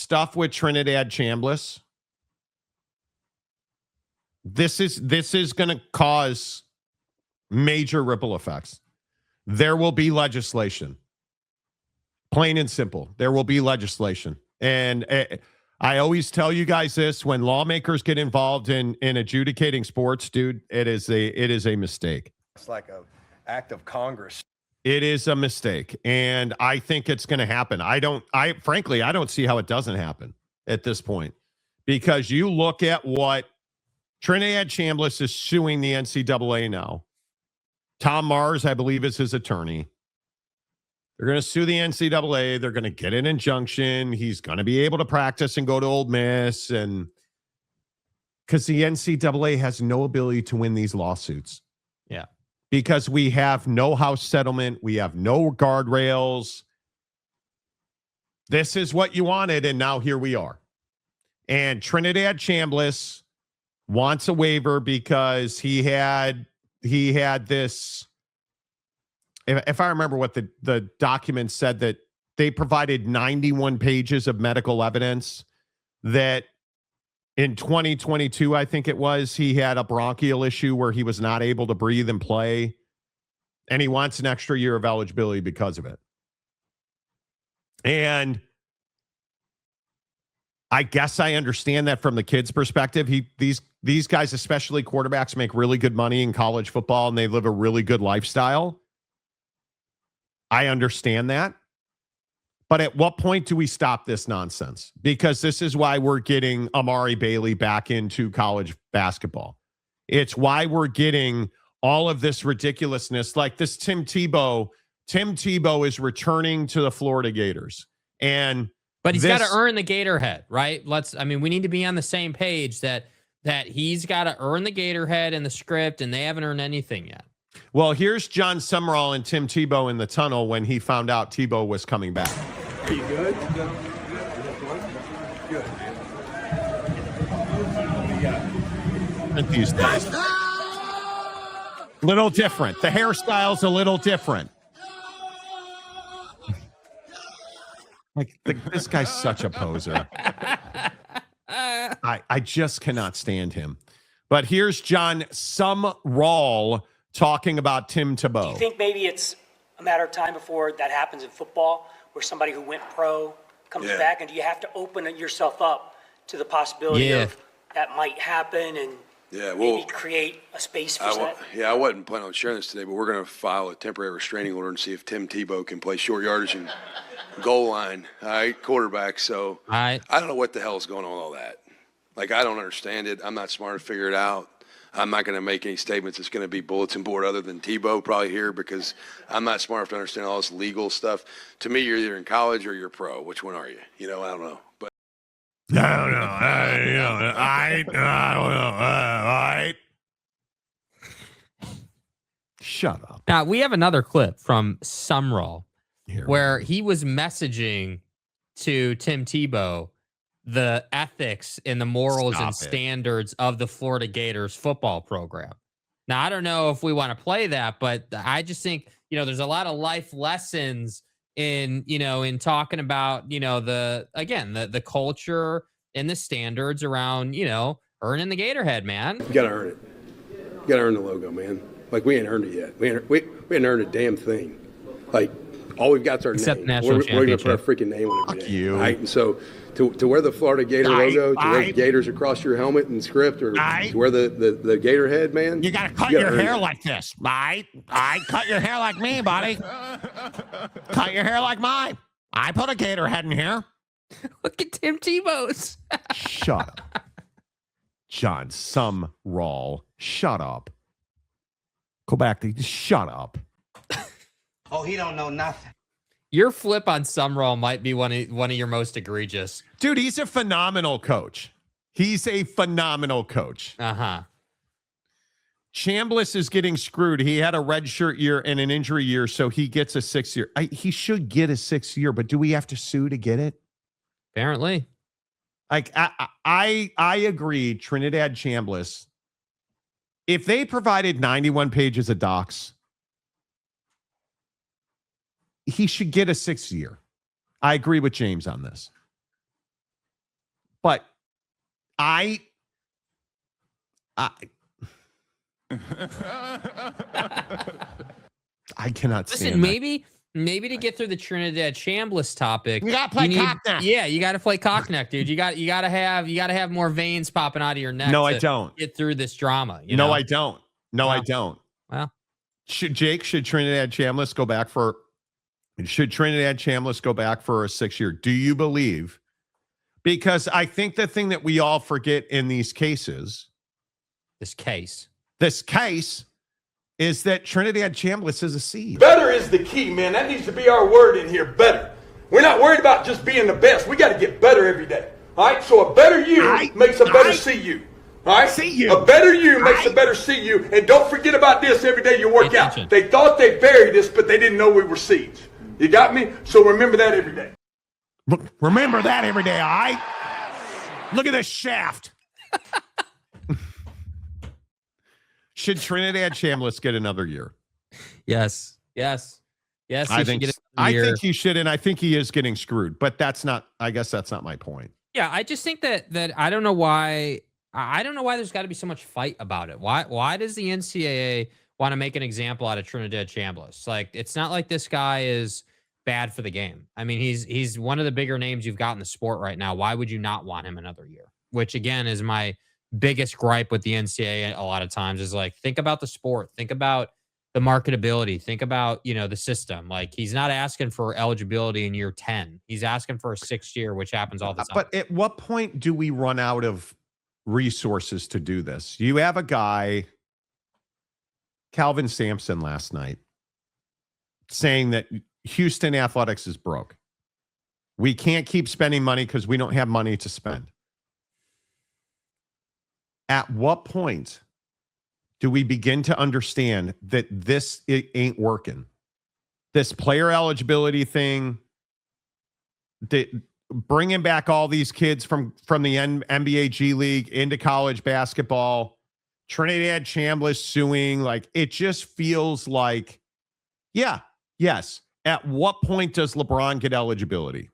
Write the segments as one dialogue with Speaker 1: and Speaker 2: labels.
Speaker 1: stuff with Trinidad Chambliss, this is going to cause major ripple effects. There will be legislation. Plain and simple. There will be legislation. And I always tell you guys this, when lawmakers get involved in adjudicating sports, dude, it is a mistake.
Speaker 2: It's like an act of Congress.
Speaker 1: It is a mistake. And I think it's going to happen. Frankly, I don't see how it doesn't happen at this point, because you look at what Trinidad Chambliss is suing the NCAA now. Tom Mars, I believe, is his attorney. They're going to sue the NCAA. They're going to get an injunction. He's going to be able to practice and go to Ole Miss. And because the NCAA has no ability to win these lawsuits.
Speaker 3: Yeah.
Speaker 1: Because we have no house settlement. We have no guardrails. This is what you wanted, and now here we are. And Trinidad Chambliss wants a waiver because he had this. If I remember what the document said, that they provided 91 pages of medical evidence that in 2022, I think it was, he had a bronchial issue where he was not able to breathe and play. And he wants an extra year of eligibility because of it. And I guess I understand that from the kid's perspective. These guys, especially quarterbacks, make really good money in college football and they live a really good lifestyle. I understand that. But at what point do we stop this nonsense? Because this is why we're getting Amari Bailey back into college basketball. It's why we're getting all of this ridiculousness, like this Tim Tebow. Tim Tebow is returning to the Florida Gators.
Speaker 3: But he's got to earn the Gator head, right? We need to be on the same page that he's got to earn the Gator head in the script, and they haven't earned anything yet.
Speaker 1: Well, here's John Summerall and Tim Tebow in the tunnel when he found out Tebow was coming back.
Speaker 4: Are you good? Good.
Speaker 1: These days. Little different. The hairstyle's a little different. This guy's such a poser. I just cannot stand him. But here's John Summerall talking about Tim Tebow.
Speaker 5: Do you think maybe it's a matter of time before that happens in football, where somebody who went pro comes back, and do you have to open yourself up to the possibility of that might happen and maybe create a space for that?
Speaker 4: I wasn't planning on sharing this today, but we're going to file a temporary restraining order and see if Tim Tebow can play short yardage and goal line, all right, quarterback. So I don't know what the hell is going on with all that. Like, I don't understand it. I'm not smart to figure it out. I'm not going to make any statements. It's going to be bulletin board other than Tebow probably here, because I'm not smart enough to understand all this legal stuff. To me, you're either in college or you're pro. Which one are you? I don't know. But
Speaker 1: I don't know. I don't know. Shut up.
Speaker 3: Now, we have another clip from Summerall where he was messaging to Tim Tebow the ethics and the morals and standards of the Florida Gators football program. Now, I don't know if we want to play that, but I just think, there's a lot of life lessons in talking about, the culture and the standards around, earning the Gator head, man.
Speaker 4: You got to earn it. You got to earn the logo, man. Like, we ain't earned it yet. We ain't earned a damn thing. Like, all we've got is our
Speaker 3: Except
Speaker 4: name.
Speaker 3: We're
Speaker 4: going to put our freaking name on it.
Speaker 1: Fuck you.
Speaker 4: Right? And so to wear the Florida Gator logo, to wear the Gators across your helmet and script, or to wear the Gator head, man.
Speaker 1: You got to cut your hair like this, right? Cut your hair like me, buddy. Cut your hair like mine. I put a Gator head in here.
Speaker 3: Look at Tim Tebow's.
Speaker 1: Shut up. John Summerall. Shut up. Go back to shut up.
Speaker 6: Oh, he don't know nothing.
Speaker 3: Your flip on Summerall might be one of your most egregious.
Speaker 1: Dude, he's a phenomenal coach. He's a phenomenal coach.
Speaker 3: Uh-huh.
Speaker 1: Chambliss is getting screwed. He had a redshirt year and an injury year, so he gets a 6th year. He should get a 6th year, but do we have to sue to get it?
Speaker 3: Apparently.
Speaker 1: Like, I agree, Trinidad Chambliss. If they provided 91 pages of docs, he should get a 6th year. I agree with James on this. But I cannot stand
Speaker 3: Listen, maybe to get through the Trinidad Chambliss topic,
Speaker 1: you gotta play cockneck.
Speaker 3: Yeah, you gotta play cockneck, dude. You gotta have more veins popping out of your neck.
Speaker 1: No, I don't.
Speaker 3: Get through this drama.
Speaker 1: No, I don't. No, I don't.
Speaker 3: Well,
Speaker 1: should Trinidad Chambliss go back for? Should Trinidad Chambliss go back for a 6-year? Do you believe? Because I think the thing that we all forget in these cases,
Speaker 3: this case
Speaker 1: is that Trinidad Chambliss is a seed.
Speaker 7: Better is the key, man. That needs to be our word in here, better. We're not worried about just being the best. We got to get better every day. All right? So a better you makes a better CU. All right?
Speaker 1: CU.
Speaker 7: A better you makes a better CU. And don't forget about this every day you work out. They thought they buried us, but they didn't know we were seeds. You got me? So remember that every day.
Speaker 1: Remember that every day, all right? Look at this shaft. Should Trinidad Chambliss get another year?
Speaker 3: Yes.
Speaker 1: I think he should, and I think he is getting screwed. But I guess that's not my point.
Speaker 3: Yeah, I just think that I don't know why. I don't know why there's got to be so much fight about it. Why does the NCAA want to make an example out of Trinidad Chambliss? Like, it's not like this guy is bad for the game. I mean, he's one of the bigger names you've got in the sport right now. Why would you not want him another year? Which, again, is my biggest gripe with the NCAA a lot of times, is like, think about the sport, think about the marketability, think about, the system. Like, he's not asking for eligibility in year 10. He's asking for a 6th year, which happens all the time.
Speaker 1: But at what point do we run out of resources to do this? You have a guy, Calvin Sampson, last night saying that Houston athletics is broke. We can't keep spending money because we don't have money to spend. At what point do we begin to understand that it ain't working? This player eligibility thing, bringing back all these kids from the NBA G League into college basketball, Trinidad Chambliss suing, like, it just feels like, yes. At what point does LeBron get eligibility?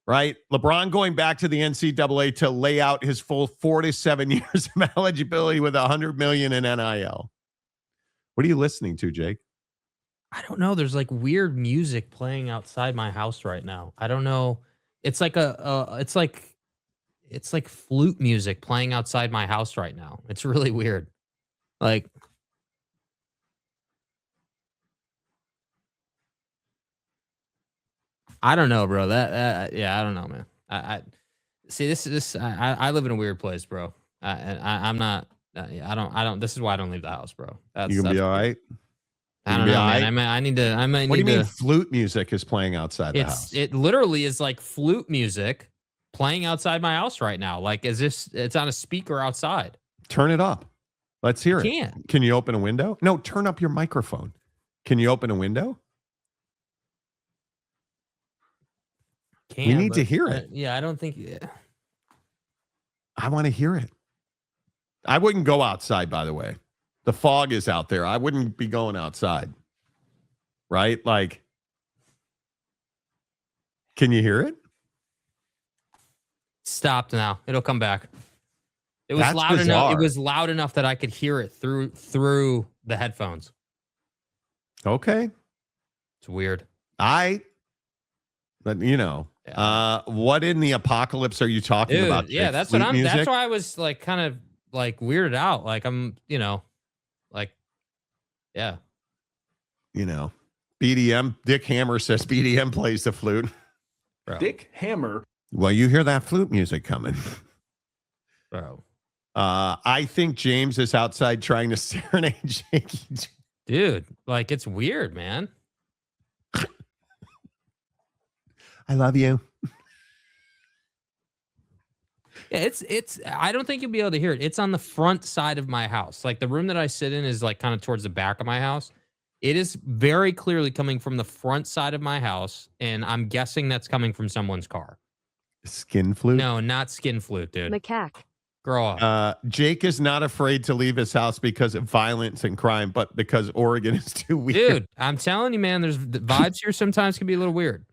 Speaker 1: Right? LeBron going back to the NCAA to lay out his full 4 to 7 years of eligibility with $100 million in NIL. What are you listening to, Jake?
Speaker 3: I don't know. There's like weird music playing outside my house right now. I don't know. It's like it's like flute music playing outside my house right now. It's really weird. Like, I don't know, bro. I don't know, man. I see this. I live in a weird place, bro. I'm not. I don't. This is why I don't leave the house, bro.
Speaker 1: You gonna be all right?
Speaker 3: I don't know, man. I need to.
Speaker 1: What do you mean flute music is playing outside the house?
Speaker 3: It literally is like flute music playing outside my house right now. Like, it's on a speaker outside.
Speaker 1: Turn it up. Let's hear it.
Speaker 3: Can't.
Speaker 1: Can you open a window? No, turn up your microphone. Can you open a window? We need to hear it.
Speaker 3: I don't think.
Speaker 1: I want to hear it. I wouldn't go outside, by the way. The fog is out there. I wouldn't be going outside. Right? Like, can you hear it?
Speaker 3: Stopped now. It'll come back. It was loud enough. It was loud enough that I could hear it through the headphones.
Speaker 1: Okay.
Speaker 3: It's weird.
Speaker 1: But what in the apocalypse are you talking about?
Speaker 3: Yeah, that's what I'm. Music? That's why I was like kind of like weirded out. Like, I'm, like, yeah.
Speaker 1: BDM. Dick Hammer says BDM plays the flute.
Speaker 3: Bro.
Speaker 7: Dick Hammer.
Speaker 1: Well, you hear that flute music coming,
Speaker 3: bro.
Speaker 1: I think James is outside trying to serenade Jakey.
Speaker 3: Dude, like, it's weird, man.
Speaker 1: I love you.
Speaker 3: Yeah, it's I don't think you'll be able to hear it. It's on the front side of my house. Like, the room that I sit in is like kind of towards the back of my house. It is very clearly coming from the front side of my house, and I'm guessing that's coming from someone's car.
Speaker 1: Skin flute?
Speaker 3: No, not skin flute, dude.
Speaker 8: Macaque.
Speaker 3: Grow up.
Speaker 1: Jake is not afraid to leave his house because of violence and crime, but because Oregon is too weird.
Speaker 3: Dude, I'm telling you, man, there's the vibes here sometimes can be a little weird.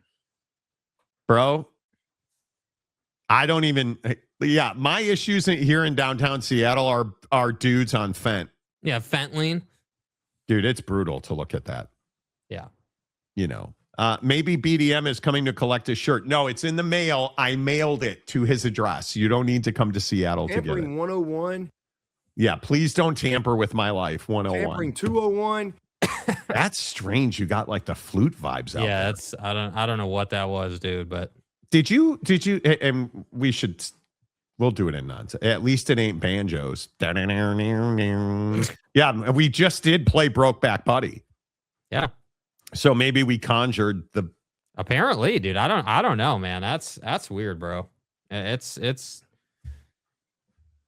Speaker 1: Bro, I don't even. Yeah, my issues here in downtown Seattle are dudes on Fent.
Speaker 3: Yeah, fentanyl.
Speaker 1: Dude, it's brutal to look at that.
Speaker 3: Yeah.
Speaker 1: You know, maybe BDM is coming to collect his shirt. No, it's in the mail. I mailed it to his address. You don't need to come to Seattle to get it.
Speaker 2: Tampering 101.
Speaker 1: Yeah, please don't tamper with my life. 101.
Speaker 2: Tampering 201.
Speaker 1: That's strange. You got like the flute vibes out.
Speaker 3: Yeah,
Speaker 1: there.
Speaker 3: that's I don't know what that was, dude. But
Speaker 1: did you? And we'll do it in nonsense. At least it ain't banjos. Yeah, we just did play Brokeback Buddy.
Speaker 3: Yeah.
Speaker 1: So maybe we conjured the.
Speaker 3: Apparently, dude. I don't know, man. That's weird, bro. It's.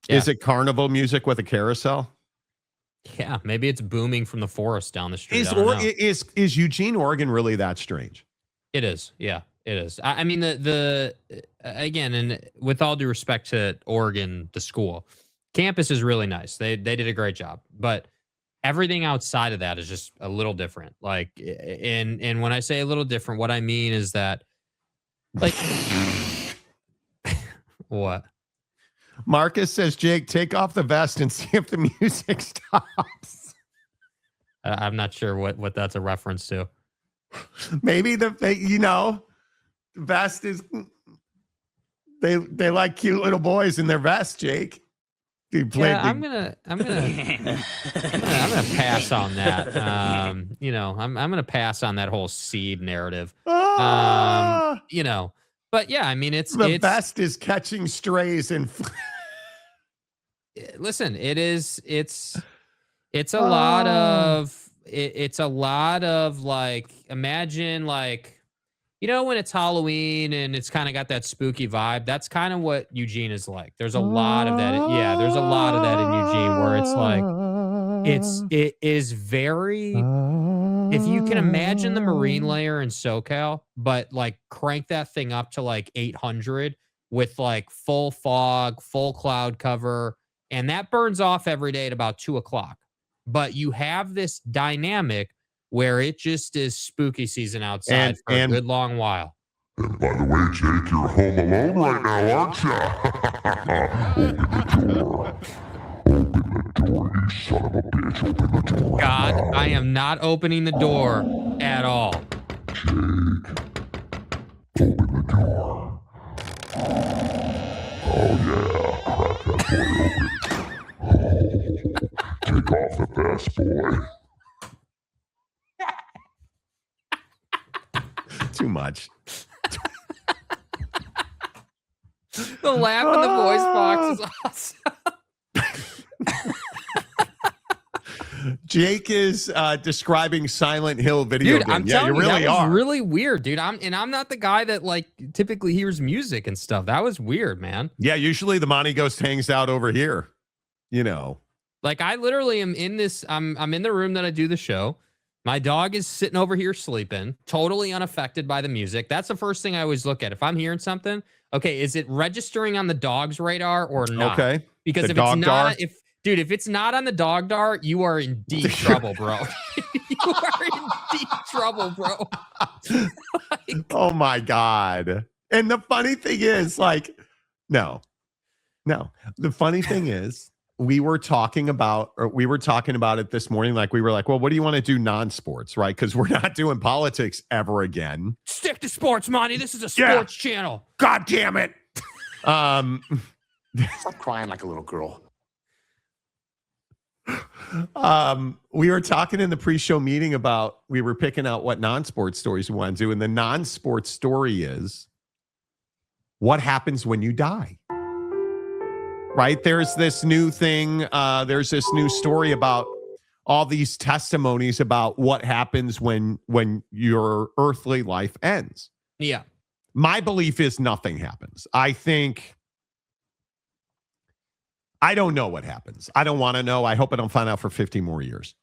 Speaker 3: Yeah.
Speaker 1: Is it carnival music with a carousel?
Speaker 3: Yeah, maybe it's booming from the forest down the street.
Speaker 1: Is Eugene, Oregon really that strange?
Speaker 3: It is. Yeah, it is. I mean, again, and with all due respect to Oregon, the school campus is really nice. They did a great job, but everything outside of that is just a little different. Like, and when I say a little different, what I mean is that, like, what?
Speaker 1: Marcus says, Jake, take off the vest and see if the music stops.
Speaker 3: I'm not sure what that's a reference to.
Speaker 1: Maybe the vest is they like cute little boys in their vest, Jake.
Speaker 3: I'm gonna pass on that. I'm gonna pass on that whole seed narrative. But yeah, I mean, it's
Speaker 1: vest is catching strays and.
Speaker 3: Listen, it's a lot of like, imagine like, when it's Halloween and it's kind of got that spooky vibe. That's kind of what Eugene is like. There's a lot of that. Yeah, there's a lot of that in Eugene where it's like, it is very. If you can imagine the marine layer in SoCal, but like crank that thing up to like 800 with like full fog, full cloud cover, and that burns off every day at about 2:00. But you have this dynamic where it just is spooky season outside for a good long while.
Speaker 8: And by the way, Jake, you're home alone right now, aren't you? Open the door. Open the door, you son of a bitch. Open the door.
Speaker 3: God, I am not opening the door at all.
Speaker 8: Jake, open the door. Oh, yeah. Crack that boy open. Oh, take off the vest, boy.
Speaker 1: Too much.
Speaker 3: The laugh in the voice box is awesome.
Speaker 1: Jake is describing Silent Hill video game.
Speaker 3: I'm telling you, that was really weird, dude. I'm not the guy that like typically hears music and stuff. That was weird, man.
Speaker 1: Yeah, usually the Monty Ghost hangs out over here.
Speaker 3: Like I literally am in this. I'm in the room that I do the show. My dog is sitting over here sleeping, totally unaffected by the music. That's the first thing I always look at. If I'm hearing something, okay, is it registering on the dog's radar or not?
Speaker 1: Okay.
Speaker 3: Because if it's not, if it's not on the dog dar, you are in deep trouble, bro. You are in deep trouble, bro.
Speaker 1: Oh my God. And the funny thing is, like, no. The funny thing is, we were talking about it this morning. Like, we were like, well, what do you want to do non-sports, right? Because we're not doing politics ever again.
Speaker 3: Stick to sports, Monty. This is a sports channel.
Speaker 1: God damn it.
Speaker 8: Stop crying like a little girl.
Speaker 1: We were talking in the pre-show meeting about, we were picking out what non-sports stories we want to do. And the non-sports story is, what happens when you die? Right? There's this new thing. There's this new story about all these testimonies about what happens when your earthly life ends.
Speaker 3: Yeah.
Speaker 1: My belief is nothing happens. I don't know what happens. I don't want to know. I hope I don't find out for 50 more years.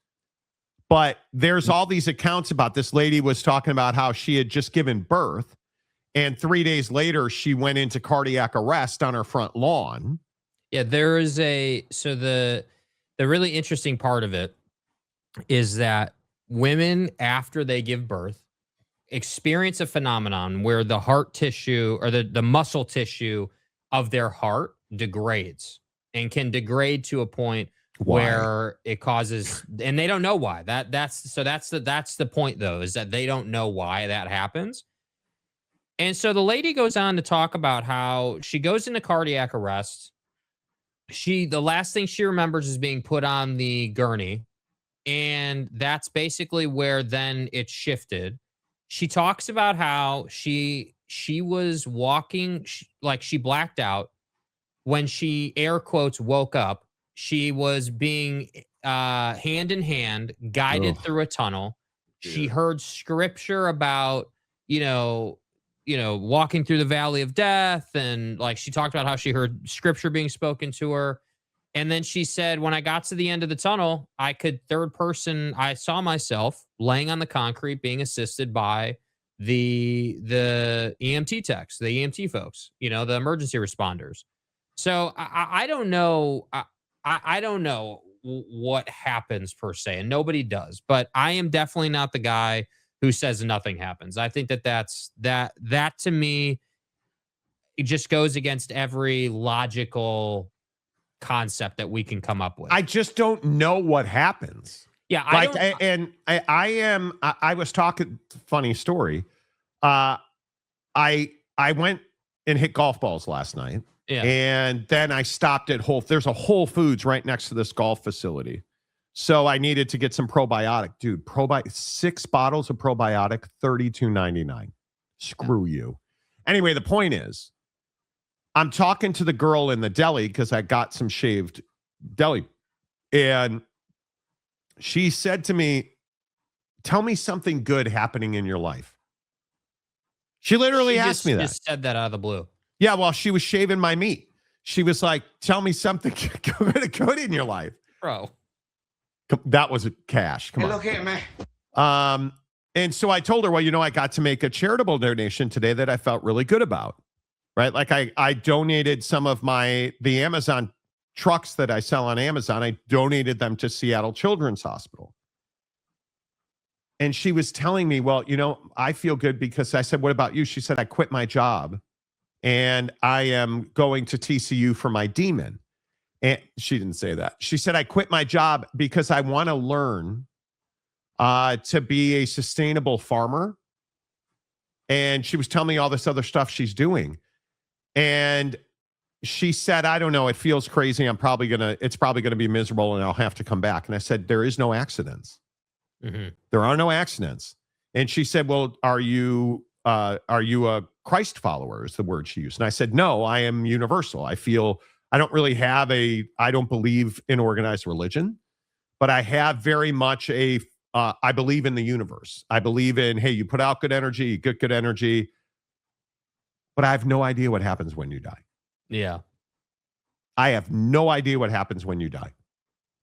Speaker 1: But there's all these accounts about this lady was talking about how she had just given birth, and 3 days later she went into cardiac arrest on her front lawn.
Speaker 3: Yeah, there is the really interesting part of it is that women, after they give birth, experience a phenomenon where the heart tissue or the muscle tissue of their heart degrades and can degrade to a point
Speaker 1: Why?
Speaker 3: where it causes, and they don't know why. That's the point though, is that they don't know why that happens. And so the lady goes on to talk about how she goes into cardiac arrest. The last thing she remembers is being put on the gurney. And that's basically where then it shifted. She talks about how she was walking, like she blacked out. When she, air quotes, woke up, she was being hand in hand guided through a tunnel. She heard scripture about, walking through the valley of death. And like she talked about how she heard scripture being spoken to her. And then she said, when I got to the end of the tunnel, I saw myself laying on the concrete being assisted by the EMT techs, the EMT folks, the emergency responders. So I don't know. I don't know what happens per se, and nobody does. But I am definitely not the guy who says nothing happens. I think that to me, it just goes against every logical concept that we can come up with.
Speaker 1: I just don't know what happens.
Speaker 3: Yeah,
Speaker 1: I was talking, funny story. I went and hit golf balls last night.
Speaker 3: Yeah.
Speaker 1: And then I stopped at there's a Whole Foods right next to this golf facility. So I needed to get some probiotic. Dude, 6 bottles of probiotic, $32.99. Screw you. Anyway, the point is, I'm talking to the girl in the deli because I got some shaved deli. And she said to me, tell me something good happening in your life. She literally asked me that.
Speaker 3: Just said that out of the blue.
Speaker 1: Yeah, while she was shaving my meat. She was like, tell me something good in your life.
Speaker 3: Bro.
Speaker 1: That was a cash. Come on.
Speaker 6: Look here, man.
Speaker 1: And so I told her, well, I got to make a charitable donation today that I felt really good about. Right? Like I donated some of the Amazon trucks that I sell on Amazon. I donated them to Seattle Children's Hospital. And she was telling me, well, I feel good because I said, what about you? She said, I quit my job and I am going to TCU for my demon. And she didn't say that. She said, I quit my job because I want to learn to be a sustainable farmer. And she was telling me all this other stuff she's doing. And she said, I don't know, it feels crazy. It's probably going to be miserable and I'll have to come back. And I said, there is no accidents.
Speaker 3: Mm-hmm.
Speaker 1: There are no accidents. And she said, well, are you a Christ follower is the word she used. And I said, no, I am universal. I don't believe in organized religion, but I have very much I believe in the universe. I believe in, hey, you put out good energy, you get good energy. But I have no idea what happens when you die.
Speaker 3: Yeah.
Speaker 1: I have no idea what happens when you die.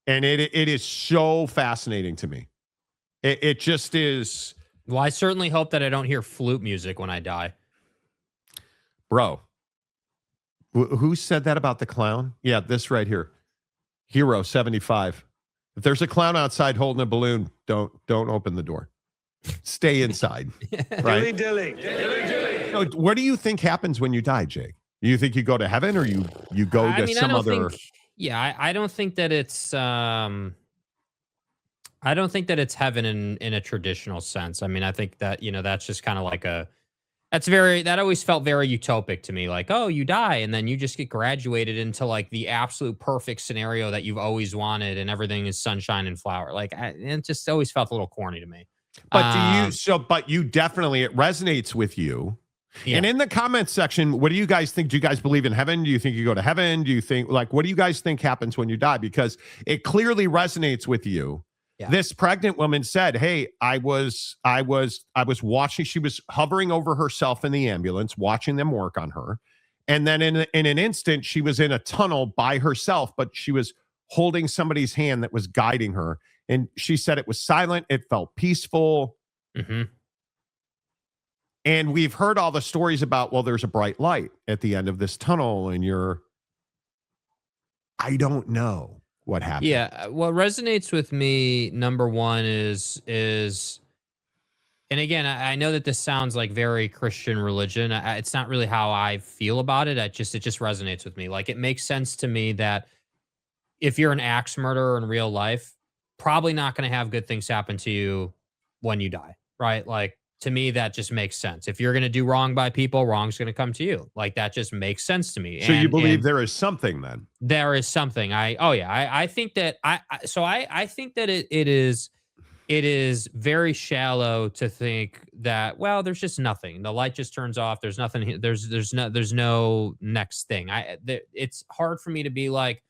Speaker 1: And it is so fascinating to me. It just is.
Speaker 3: Well, I certainly hope that I don't hear flute music when I die.
Speaker 1: Bro, who said that about the clown? Yeah, this right here. Hero 75. If there's a clown outside holding a balloon, don't open the door. Stay inside. Right?
Speaker 2: Dilly.
Speaker 1: So what do you think happens when you die, Jake? You think you go to heaven or you go to some other?
Speaker 3: I don't think that it's I don't think that it's heaven in a traditional sense. I mean, I think that, that's just kind of like that always felt very utopic to me. Like, oh, you die and then you just get graduated into like the absolute perfect scenario that you've always wanted and everything is sunshine and flower. Like, it just always felt a little corny to me.
Speaker 1: But but you definitely, it resonates with you. Yeah. And in the comments section, what do you guys think? Do you guys believe in heaven? Do you think you go to heaven? Do you think, what do you guys think happens when you die? Because it clearly resonates with you. Yeah. This pregnant woman said, hey, I was watching, she was hovering over herself in the ambulance, watching them work on her. And then in an instant, she was in a tunnel by herself, but she was holding somebody's hand that was guiding her. And she said it was silent. It felt peaceful.
Speaker 3: Mm-hmm.
Speaker 1: And we've heard all the stories about, well, there's a bright light at the end of this tunnel and I don't know what happened.
Speaker 3: Yeah. What resonates with me, number one, is And again, I know that this sounds like very Christian religion. It's not really how I feel about it. It just resonates with me. Like, it makes sense to me that if you're an axe murderer in real life, probably not going to have good things happen to you when you die, right? Like, to me, that just makes sense. If you're going to do wrong by people, wrong's going to come to you. Like, that just makes sense to me.
Speaker 1: So you believe there is something then?
Speaker 3: There is something. I think that I think that it is very shallow to think that, well, there's just nothing. The light just turns off. There's nothing. There's no next thing. It's hard for me to be like,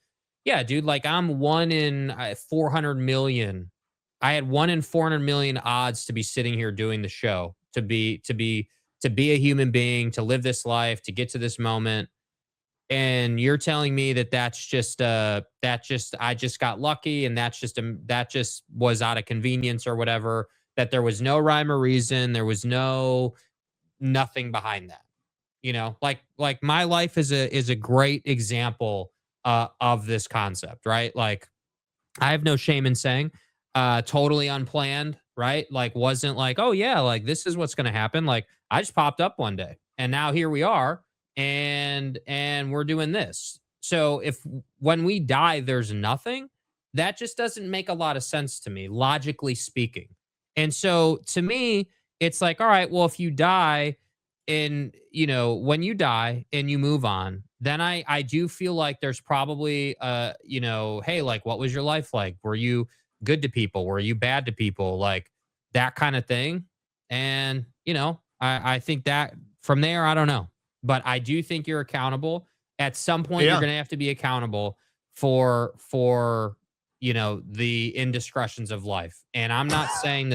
Speaker 3: yeah, dude, like I'm 1 in 400 million. I had 1 in 400 million odds to be sitting here doing the show, to be a human being, to live this life, to get to this moment. And you're telling me that I just got lucky, and that just was out of convenience or whatever, that there was no rhyme or reason. There was nothing behind that. You know, like my life is a great example of this concept, right? Like, I have no shame in saying, totally unplanned, right? Like, wasn't like, oh yeah, like this is what's going to happen. Like, I just popped up one day and now here we are. And we're doing this. So if when we die, there's nothing, that just doesn't make a lot of sense to me, logically speaking. And so to me, it's like, all right, well, if you die and, when you die and you move on, then I do feel like there's probably, hey, like, what was your life like? Were you good to people? Were you bad to people? Like, that kind of thing. And, I think that from there, I don't know. But I do think you're accountable. At some point, you're going to have to be accountable for the indiscretions of life. And I'm not saying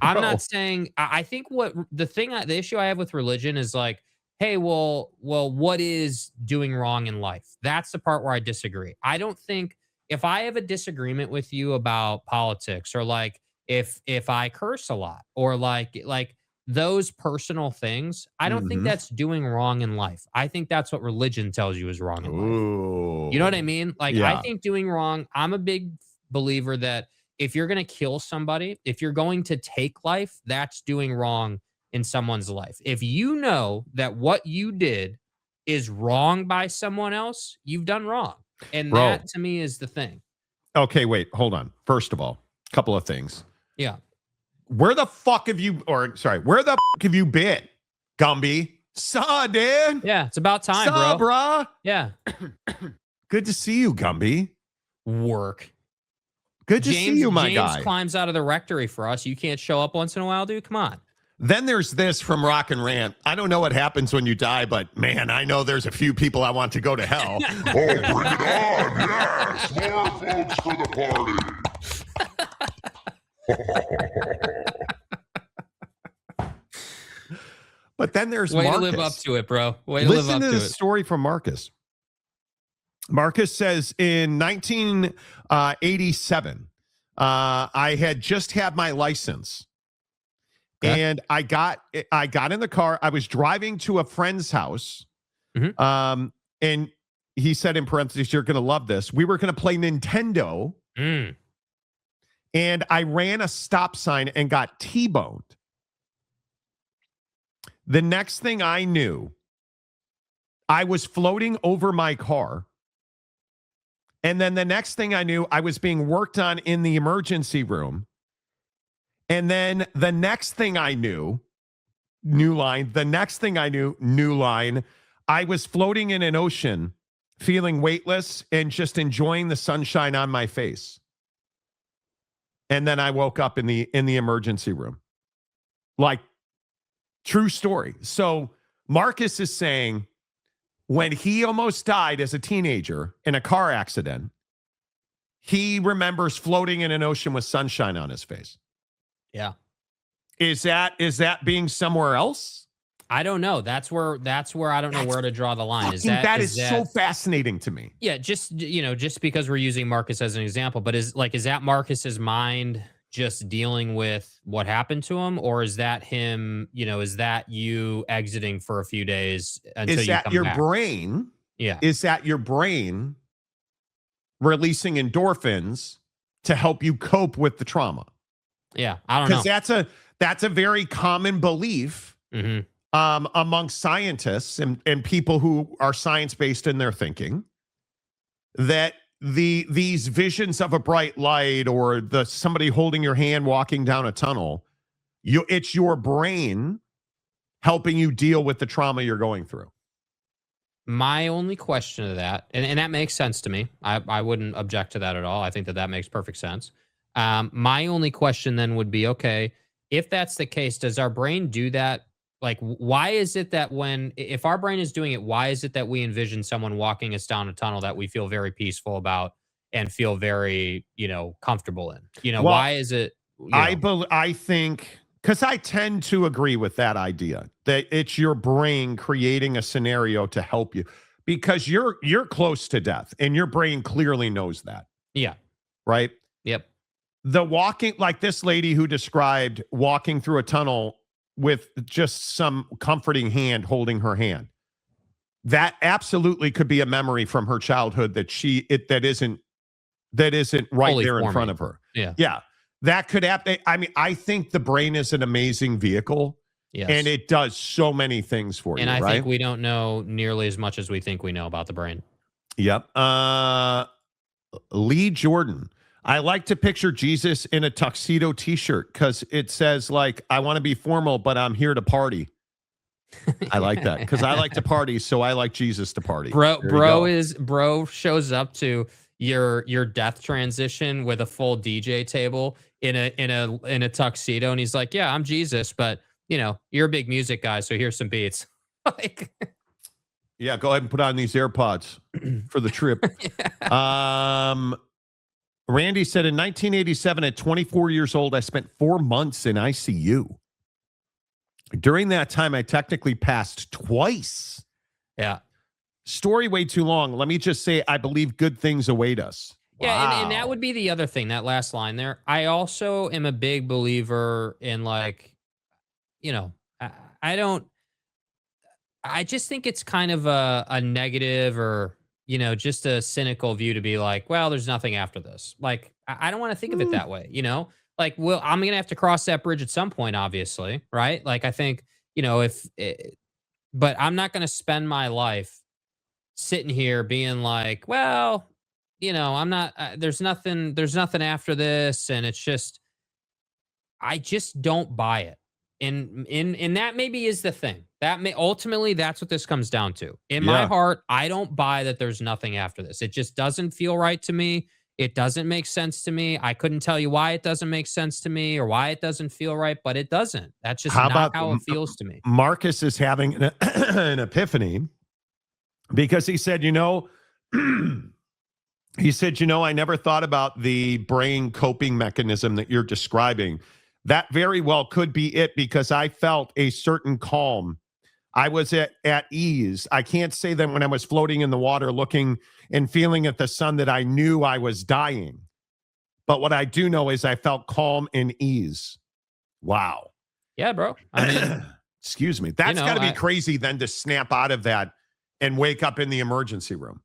Speaker 3: I'm not saying, I think the issue I have with religion is like, hey, well, what is doing wrong in life? That's the part where I disagree. I don't think, if I have a disagreement with you about politics, or like if I curse a lot, or like those personal things, I don't think that's doing wrong in life. I think that's what religion tells you is wrong in life. You know what I mean? Like, I think doing wrong, I'm a big believer that if you're going to kill somebody, if you're going to take life, that's doing wrong in someone's life. If you know that what you did is wrong by someone else, you've done wrong. And that to me is the thing.
Speaker 1: Okay, wait, hold on. First of all, a couple of things.
Speaker 3: Yeah.
Speaker 1: Where the fuck have you been, Gumby? Saw, dude.
Speaker 3: Yeah, it's about time, bro.
Speaker 1: Bruh.
Speaker 3: Yeah.
Speaker 1: Good to see you, Gumby.
Speaker 3: Work.
Speaker 1: Good to see you, my guy.
Speaker 3: James climbs out of the rectory for us. You can't show up once in a while, dude? Come on.
Speaker 1: Then there's this from Rock and Rant. I don't know what happens when you die, but man, I know there's a few people I want to go to hell.
Speaker 8: Oh, bring it on. Yes. More folks for the party.
Speaker 1: But then there's
Speaker 3: Way
Speaker 1: Marcus.
Speaker 3: to live up to it, bro. Way to
Speaker 1: Listen
Speaker 3: live up
Speaker 1: to
Speaker 3: to
Speaker 1: the
Speaker 3: it.
Speaker 1: story from Marcus. Marcus says, in 1987, I had just had my license. Okay. And I got in the car. I was driving to a friend's house. And he said, in parentheses, you're going to love this. We were going to play Nintendo. And I ran a stop sign and got T-boned. The next thing I knew, I was floating over my car. And then the next thing I knew, I was being worked on in the emergency room. And then the next thing I knew, new line, I was floating in an ocean, feeling weightless and just enjoying the sunshine on my face. And then I woke up in the emergency room. Like, true story. So Marcus is saying when he almost died as a teenager in a car accident, he remembers floating in an ocean with sunshine on his face.
Speaker 3: Yeah.
Speaker 1: Is that being somewhere else?
Speaker 3: I don't know. That's where I don't know where to draw the line. Is
Speaker 1: that so fascinating to me?
Speaker 3: Yeah, just because we're using Marcus as an example, but is that Marcus's mind just dealing with what happened to him, or is that him, is that you exiting for a few days until you come back?
Speaker 1: Brain?
Speaker 3: Yeah.
Speaker 1: Is that your brain releasing endorphins to help you cope with the trauma?
Speaker 3: Yeah, I don't know.
Speaker 1: Because that's a very common belief amongst scientists and people who are science-based in their thinking, that these visions of a bright light or somebody holding your hand walking down a tunnel, it's your brain helping you deal with the trauma you're going through.
Speaker 3: My only question to that, and that makes sense to me. I wouldn't object to that at all. I think that makes perfect sense. My only question then would be, okay, if that's the case, does our brain do that? Like, why is it that if our brain is doing it, why is it that we envision someone walking us down a tunnel that we feel very peaceful about and feel very, comfortable in? Well, why is it?
Speaker 1: I think, because I tend to agree with that idea, that it's your brain creating a scenario to help you, because you're close to death and your brain clearly knows that.
Speaker 3: Yeah.
Speaker 1: Right?
Speaker 3: Yep.
Speaker 1: The walking, like this lady who described walking through a tunnel with just some comforting hand holding her hand, that absolutely could be a memory from her childhood that isn't right
Speaker 3: Fully
Speaker 1: there in
Speaker 3: forming.
Speaker 1: front of her.
Speaker 3: Yeah.
Speaker 1: Yeah. That could happen. I mean, I think the brain is an amazing vehicle.
Speaker 3: Yes.
Speaker 1: And it does so many things for you,
Speaker 3: and I
Speaker 1: right?
Speaker 3: think we don't know nearly as much as we think we know about the brain.
Speaker 1: Yep. Lee Jordan. I like to picture Jesus in a tuxedo t-shirt because it says, like, I want to be formal, but I'm here to party. I like that because I like to party, so I like Jesus to party.
Speaker 3: Bro shows up to your death transition with a full DJ table in a tuxedo, and he's like, "Yeah, I'm Jesus, but you're a big music guy, so here's some beats." Like,
Speaker 1: yeah, go ahead and put on these AirPods for the trip. Yeah. Randy said, in 1987, at 24 years old, I spent 4 months in ICU. During that time, I technically passed twice.
Speaker 3: Yeah.
Speaker 1: Story way too long. Let me just say, I believe good things await us.
Speaker 3: Yeah,
Speaker 1: Wow.
Speaker 3: and that would be the other thing, that last line there. I also am a big believer in, like, I just think it's kind of a negative or, just a cynical view to be like, well, there's nothing after this. Like, I don't want to think of it that way, Like, well, I'm going to have to cross that bridge at some point, obviously, right? Like, I think, but I'm not going to spend my life sitting here being like, well, I'm not, there's nothing after this. And it's just, I just don't buy it. And that maybe is the thing. Ultimately, that's what this comes down to. In my heart, I don't buy that there's nothing after this. It just doesn't feel right to me. It doesn't make sense to me. I couldn't tell you why it doesn't make sense to me or why it doesn't feel right, but it doesn't. That's just not how it feels to me.
Speaker 1: Marcus is having an epiphany because he said, I never thought about the brain coping mechanism that you're describing. That very well could be it, because I felt a certain calm. I was at ease. I can't say that when I was floating in the water looking and feeling at the sun that I knew I was dying. But what I do know is I felt calm and ease. Wow.
Speaker 3: Yeah, bro. I mean,
Speaker 1: excuse me. That's got to be crazy then to snap out of that and wake up in the emergency room.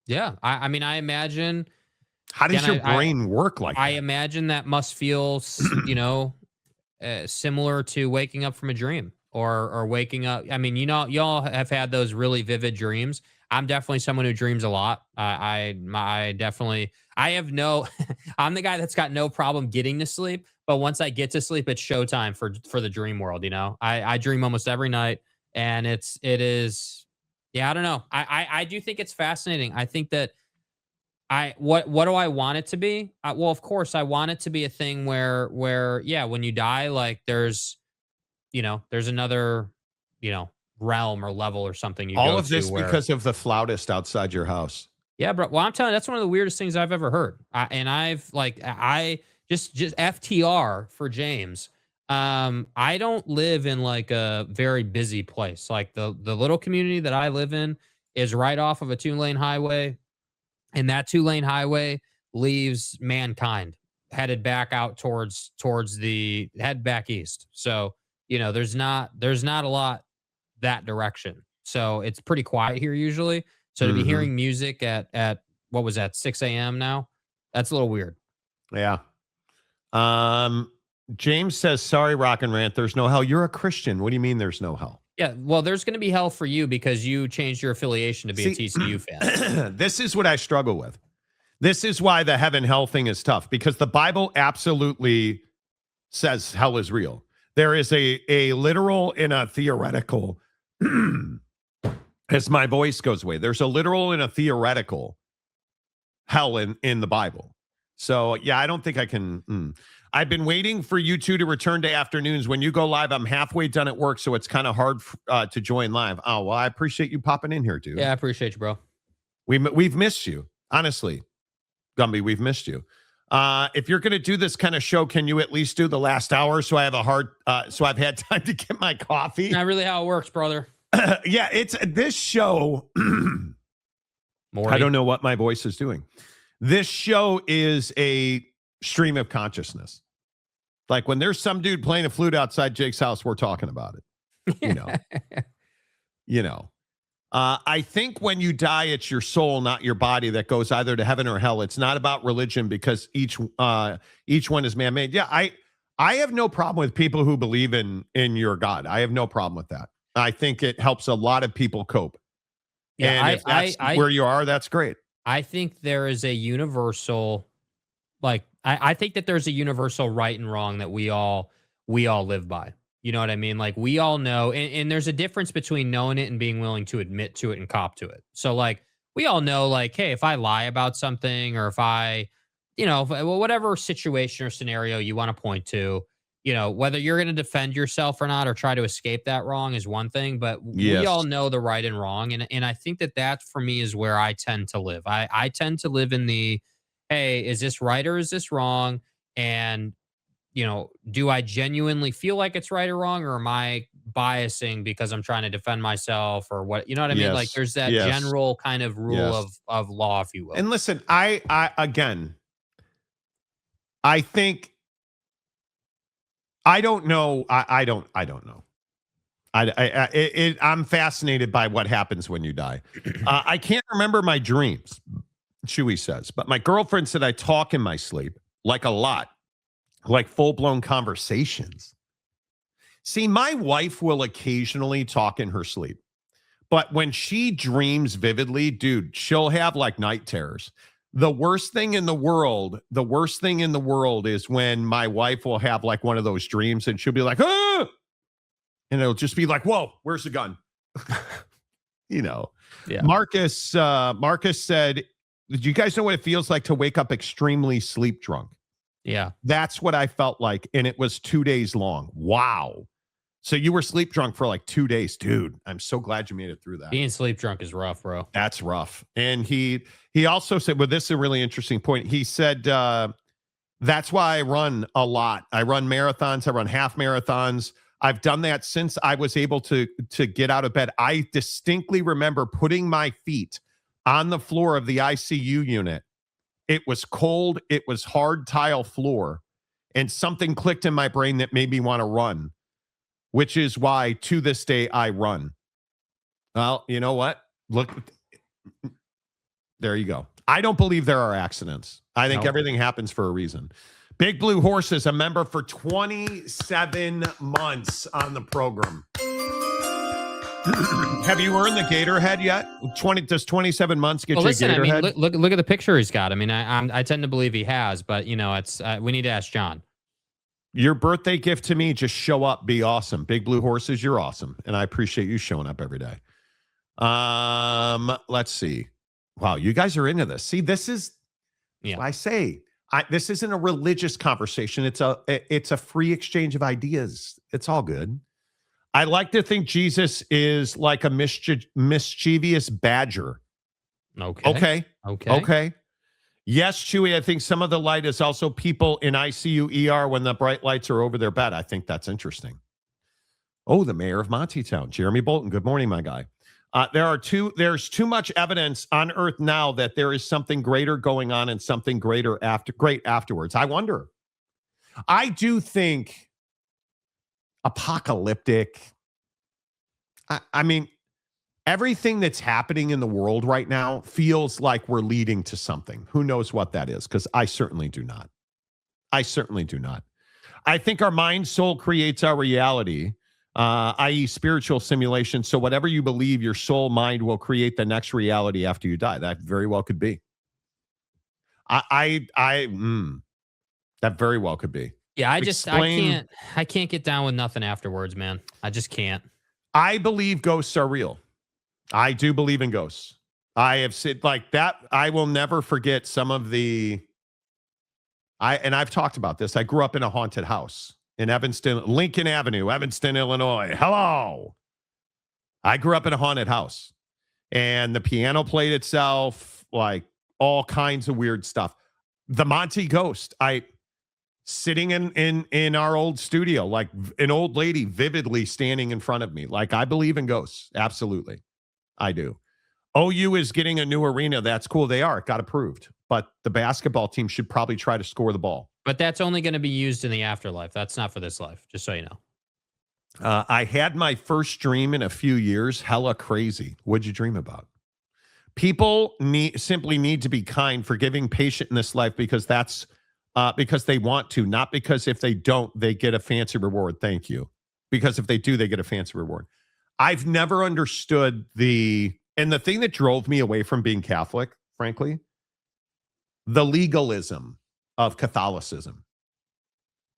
Speaker 3: Yeah. I mean, I imagine.
Speaker 1: How does your brain work like that?
Speaker 3: I imagine that must feel, similar to waking up from a dream or waking up. I mean, y'all have had those really vivid dreams. I'm definitely someone who dreams a lot. I'm the guy that's got no problem getting to sleep, but once I get to sleep, it's showtime for the dream world. I dream almost every night, and it is, I don't know. I do think it's fascinating. I think that what do I want it to be? Well, of course, I want it to be a thing where when you die, like there's another, realm or level or something.
Speaker 1: All of this because of the flautist outside your house.
Speaker 3: Yeah, bro. Well, I'm telling you, that's one of the weirdest things I've ever heard. Just FTR for James. I don't live in like a very busy place. Like the little community that I live in is right off of a 2-lane highway. And that 2-lane highway leaves Mankind headed back out towards head back east. So, there's not a lot that direction. So it's pretty quiet here usually. So to be hearing music at what was that, 6 a.m. now, that's a little weird.
Speaker 1: Yeah. James says, sorry, Rock and Rant, there's no hell. You're a Christian. What do you mean there's no hell?
Speaker 3: Yeah, well, there's going to be hell for you because you changed your affiliation to be a TCU fan.
Speaker 1: This is what I struggle with. This is why the heaven-hell thing is tough, because the Bible absolutely says hell is real. There is a literal and a theoretical, as my voice goes away, there's a literal and a theoretical hell in the Bible. So, yeah, I don't think I can. I've been waiting for you two to return to afternoons. When you go live, I'm halfway done at work, so it's kind of hard to join live. Oh, well, I appreciate you popping in here, dude.
Speaker 3: Yeah, I appreciate you, bro.
Speaker 1: We've missed you, honestly. Gumby, we've missed you. If you're going to do this kind of show, can you at least do the last hour so I have so I've had time to get my coffee?
Speaker 3: Not really how it works, brother.
Speaker 1: Yeah, it's this show. I don't know what my voice is doing. This show is a stream of consciousness. Like when there's some dude playing a flute outside Jake's house, we're talking about it. You know. I think when you die, it's your soul, not your body, that goes either to heaven or hell. It's not about religion because each one is man-made. Yeah, I have no problem with people who believe in your God. I have no problem with that. I think it helps a lot of people cope. Yeah, and if that's where you are, that's great.
Speaker 3: I think there is a universal, I think that there's a universal right and wrong that we all live by. You know what I mean? Like we all know, and there's a difference between knowing it and being willing to admit to it and cop to it. So like we all know, like, hey, if I lie about something, or if I, whatever situation or scenario you want to point to, whether you're going to defend yourself or not, or try to escape that wrong is one thing, but we all know the right and wrong. And I think that for me is where I tend to live. I tend to live in the, hey, is this right or is this wrong? And do I genuinely feel like it's right or wrong, or am I biasing because I'm trying to defend myself, or what? You know what I mean? Like there's that general kind of rule of law, if you will.
Speaker 1: And listen, I think, I don't know. I don't know. I'm fascinated by what happens when you die. I can't remember my dreams, Chewy says, but my girlfriend said I talk in my sleep, like a lot. Like full-blown conversations. See, my wife will occasionally talk in her sleep, but when she dreams vividly, dude, she'll have like night terrors. The worst thing in the world is when my wife will have like one of those dreams and she'll be like, ah! And it'll just be like, whoa, where's the gun? Yeah. Marcus said, did you guys know what it feels like to wake up extremely sleep drunk?
Speaker 3: Yeah.
Speaker 1: That's what I felt like. And it was 2 days long. Wow. So you were sleep drunk for like 2 days. Dude, I'm so glad you made it through that.
Speaker 3: Being sleep drunk is rough, bro.
Speaker 1: That's rough. And he also said, well, this is a really interesting point. He said, that's why I run a lot. I run marathons. I run half marathons. I've done that since I was able to get out of bed. I distinctly remember putting my feet on the floor of the ICU unit. It was cold. It was hard tile floor. And something clicked in my brain that made me want to run, which is why to this day I run. Well, you know what? Look, there you go. I don't believe there are accidents. I think everything happens for a reason. Big Blue Horse is a member for 27 months on the program. Have you earned the Gator Head yet? Does 27 months get you a Gator Head?
Speaker 3: Look at the picture he's got. I mean, I tend to believe he has, but it's we need to ask John.
Speaker 1: Your birthday gift to me, just show up, be awesome. Big Blue Horses, you're awesome, and I appreciate you showing up every day. Let's see. Wow, you guys are into this. See, this is I say. This isn't a religious conversation. It's a free exchange of ideas. It's all good. I like to think Jesus is like a mischievous badger. Okay. Yes, Chewy, I think some of the light is also people in ICU ER when the bright lights are over their bed. I think that's interesting. Oh, the mayor of Monty Town, Jeremy Bolton. Good morning, my guy. There's too much evidence on earth now that there is something greater going on and something great afterwards. I wonder. I do think apocalyptic. I mean, everything that's happening in the world right now feels like we're leading to something. Who knows what that is? Because I certainly do not. I think our mind soul creates our reality, i.e. spiritual simulation. So whatever you believe, your soul mind will create the next reality after you die. That very well could be. That very well could be.
Speaker 3: Yeah, I can't get down with nothing afterwards, man. I just can't.
Speaker 1: I believe ghosts are real. I do believe in ghosts. I have said like that. I will never forget some of I've talked about this. I grew up in a haunted house in Evanston, Lincoln Avenue, Evanston, Illinois. Hello. I grew up in a haunted house and the piano played itself, like all kinds of weird stuff. The Monty ghost, sitting in our old studio, like an old lady vividly standing in front of me. Like I believe in ghosts. Absolutely. I do. OU is getting a new arena. That's cool. They are. It got approved. But the basketball team should probably try to score the ball.
Speaker 3: But that's only going to be used in the afterlife. That's not for this life, just so you know.
Speaker 1: I had my first dream in a few years. Hella crazy. What'd you dream about? People simply need to be kind, forgiving, patient in this life because that's because they want to, not because if they don't, they get a fancy reward. Thank you. Because if they do, they get a fancy reward. I've never understood and the thing that drove me away from being Catholic, frankly, the legalism of Catholicism,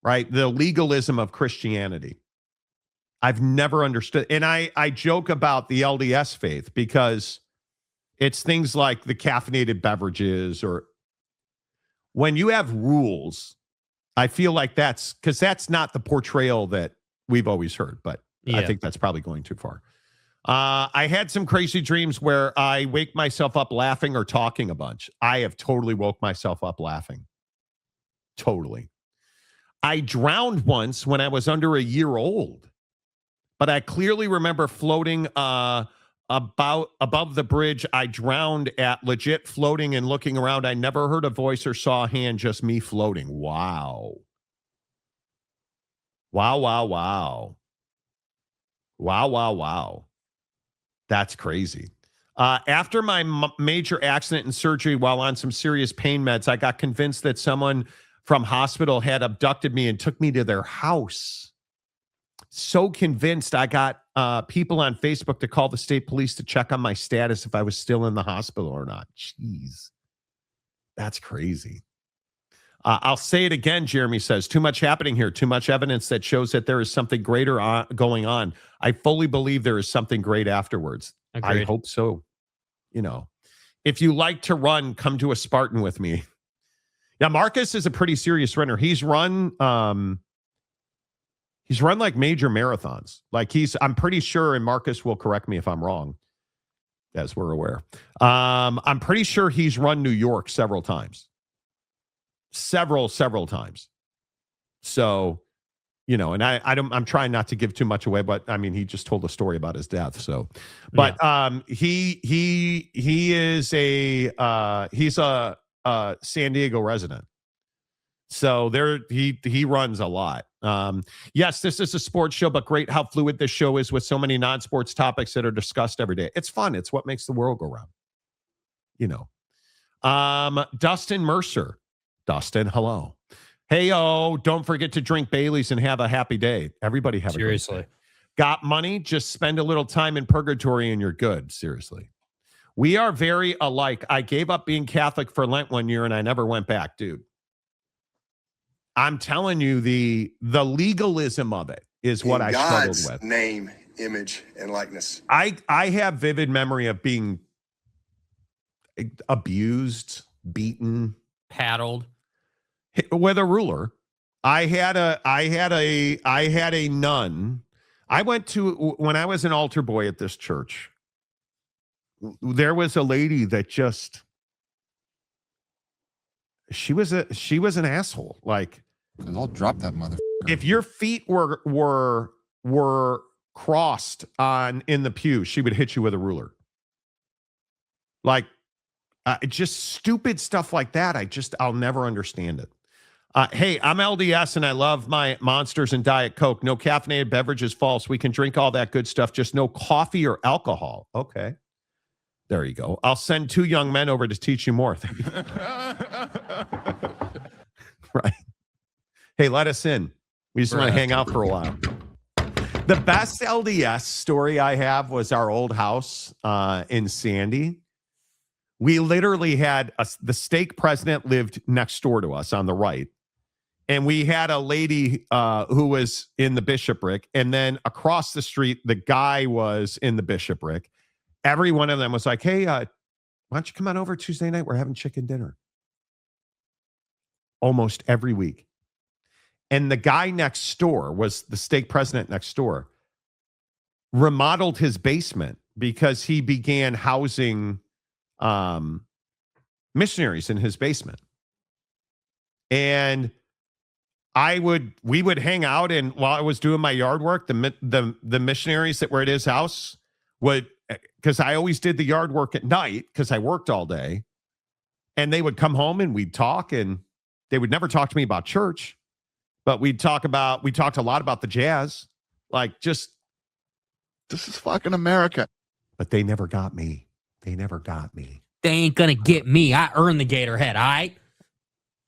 Speaker 1: right? The legalism of Christianity. I've never understood. And I joke about the LDS faith because it's things like the caffeinated beverages, or when you have rules, I feel like that's not the portrayal that we've always heard, but yeah. I think that's probably going too far. I had some crazy dreams where I wake myself up laughing or talking a bunch. I have totally woke myself up laughing. Totally. I drowned once when I was under a year old, but I clearly remember floating above the bridge. I drowned at, legit floating and looking around. I never heard a voice or saw a hand, just me floating. Wow. Wow, wow, wow. Wow, wow, wow. That's crazy. After my major accident and surgery while on some serious pain meds, I got convinced that someone from hospital had abducted me and took me to their house. So convinced, I got people on Facebook to call the state police to check on my status if I was still in the hospital or not. Jeez. That's crazy. I'll say it again, Jeremy says. Too much happening here. Too much evidence that shows that there is something greater going on. I fully believe there is something great afterwards. Agreed. I hope so. You know, if you like to run, come to a Spartan with me. Yeah, Marcus is a pretty serious runner. He's run like major marathons. Like I'm pretty sure, and Marcus will correct me if I'm wrong, as we're aware. I'm pretty sure he's run New York several times. Several times. So, you know, and I'm trying not to give too much away, but I mean, he just told a story about his death. So, but yeah. He is he's a San Diego resident. So he runs a lot. Yes, this is a sports show, but great how fluid this show is with so many non-sports topics that are discussed every day. It's fun. It's what makes the world go round. You know. Dustin Mercer. Dustin, hello. Hey, don't forget to drink Bailey's and have a happy day. Everybody have a great day. Got money? Just spend a little time in purgatory and you're good. Seriously. We are very alike. I gave up being Catholic for Lent one year and I never went back, dude. I'm telling you, the legalism of it is what I struggled with.
Speaker 6: Name, image, and likeness.
Speaker 1: I have vivid memory of being abused, beaten,
Speaker 3: paddled
Speaker 1: with a ruler. I had a nun. I went to, when I was an altar boy at this church, there was a lady that just, she was an asshole. Like,
Speaker 9: I'll drop that motherfucker.
Speaker 1: If your feet were crossed in the pew, she would hit you with a ruler. Like, just stupid stuff like that. I'll never understand it. Hey, I'm LDS and I love my Monsters and Diet Coke. No caffeinated beverage is false. We can drink all that good stuff, just no coffee or alcohol. Okay. There you go. I'll send 2 young men over to teach you more. Right. Hey, let us in. We just want to hang out for a while. The best LDS story I have was our old house in Sandy. We literally had the stake president lived next door to us on the right. And we had a lady who was in the bishopric. And then across the street, the guy was in the bishopric. Every one of them was like, hey, why don't you come on over Tuesday night? We're having chicken dinner. Almost every week. And the guy next door was the stake president next door, remodeled his basement because he began housing missionaries in his basement. And we would hang out, and while I was doing my yard work, the missionaries that were at his house would, because I always did the yard work at night because I worked all day, and they would come home and we'd talk, and they would never talk to me about church, but we talked a lot about the Jazz, like just
Speaker 8: this is fucking America.
Speaker 1: But they never got me. They never got me.
Speaker 3: They ain't gonna get me. I earned the gator head. All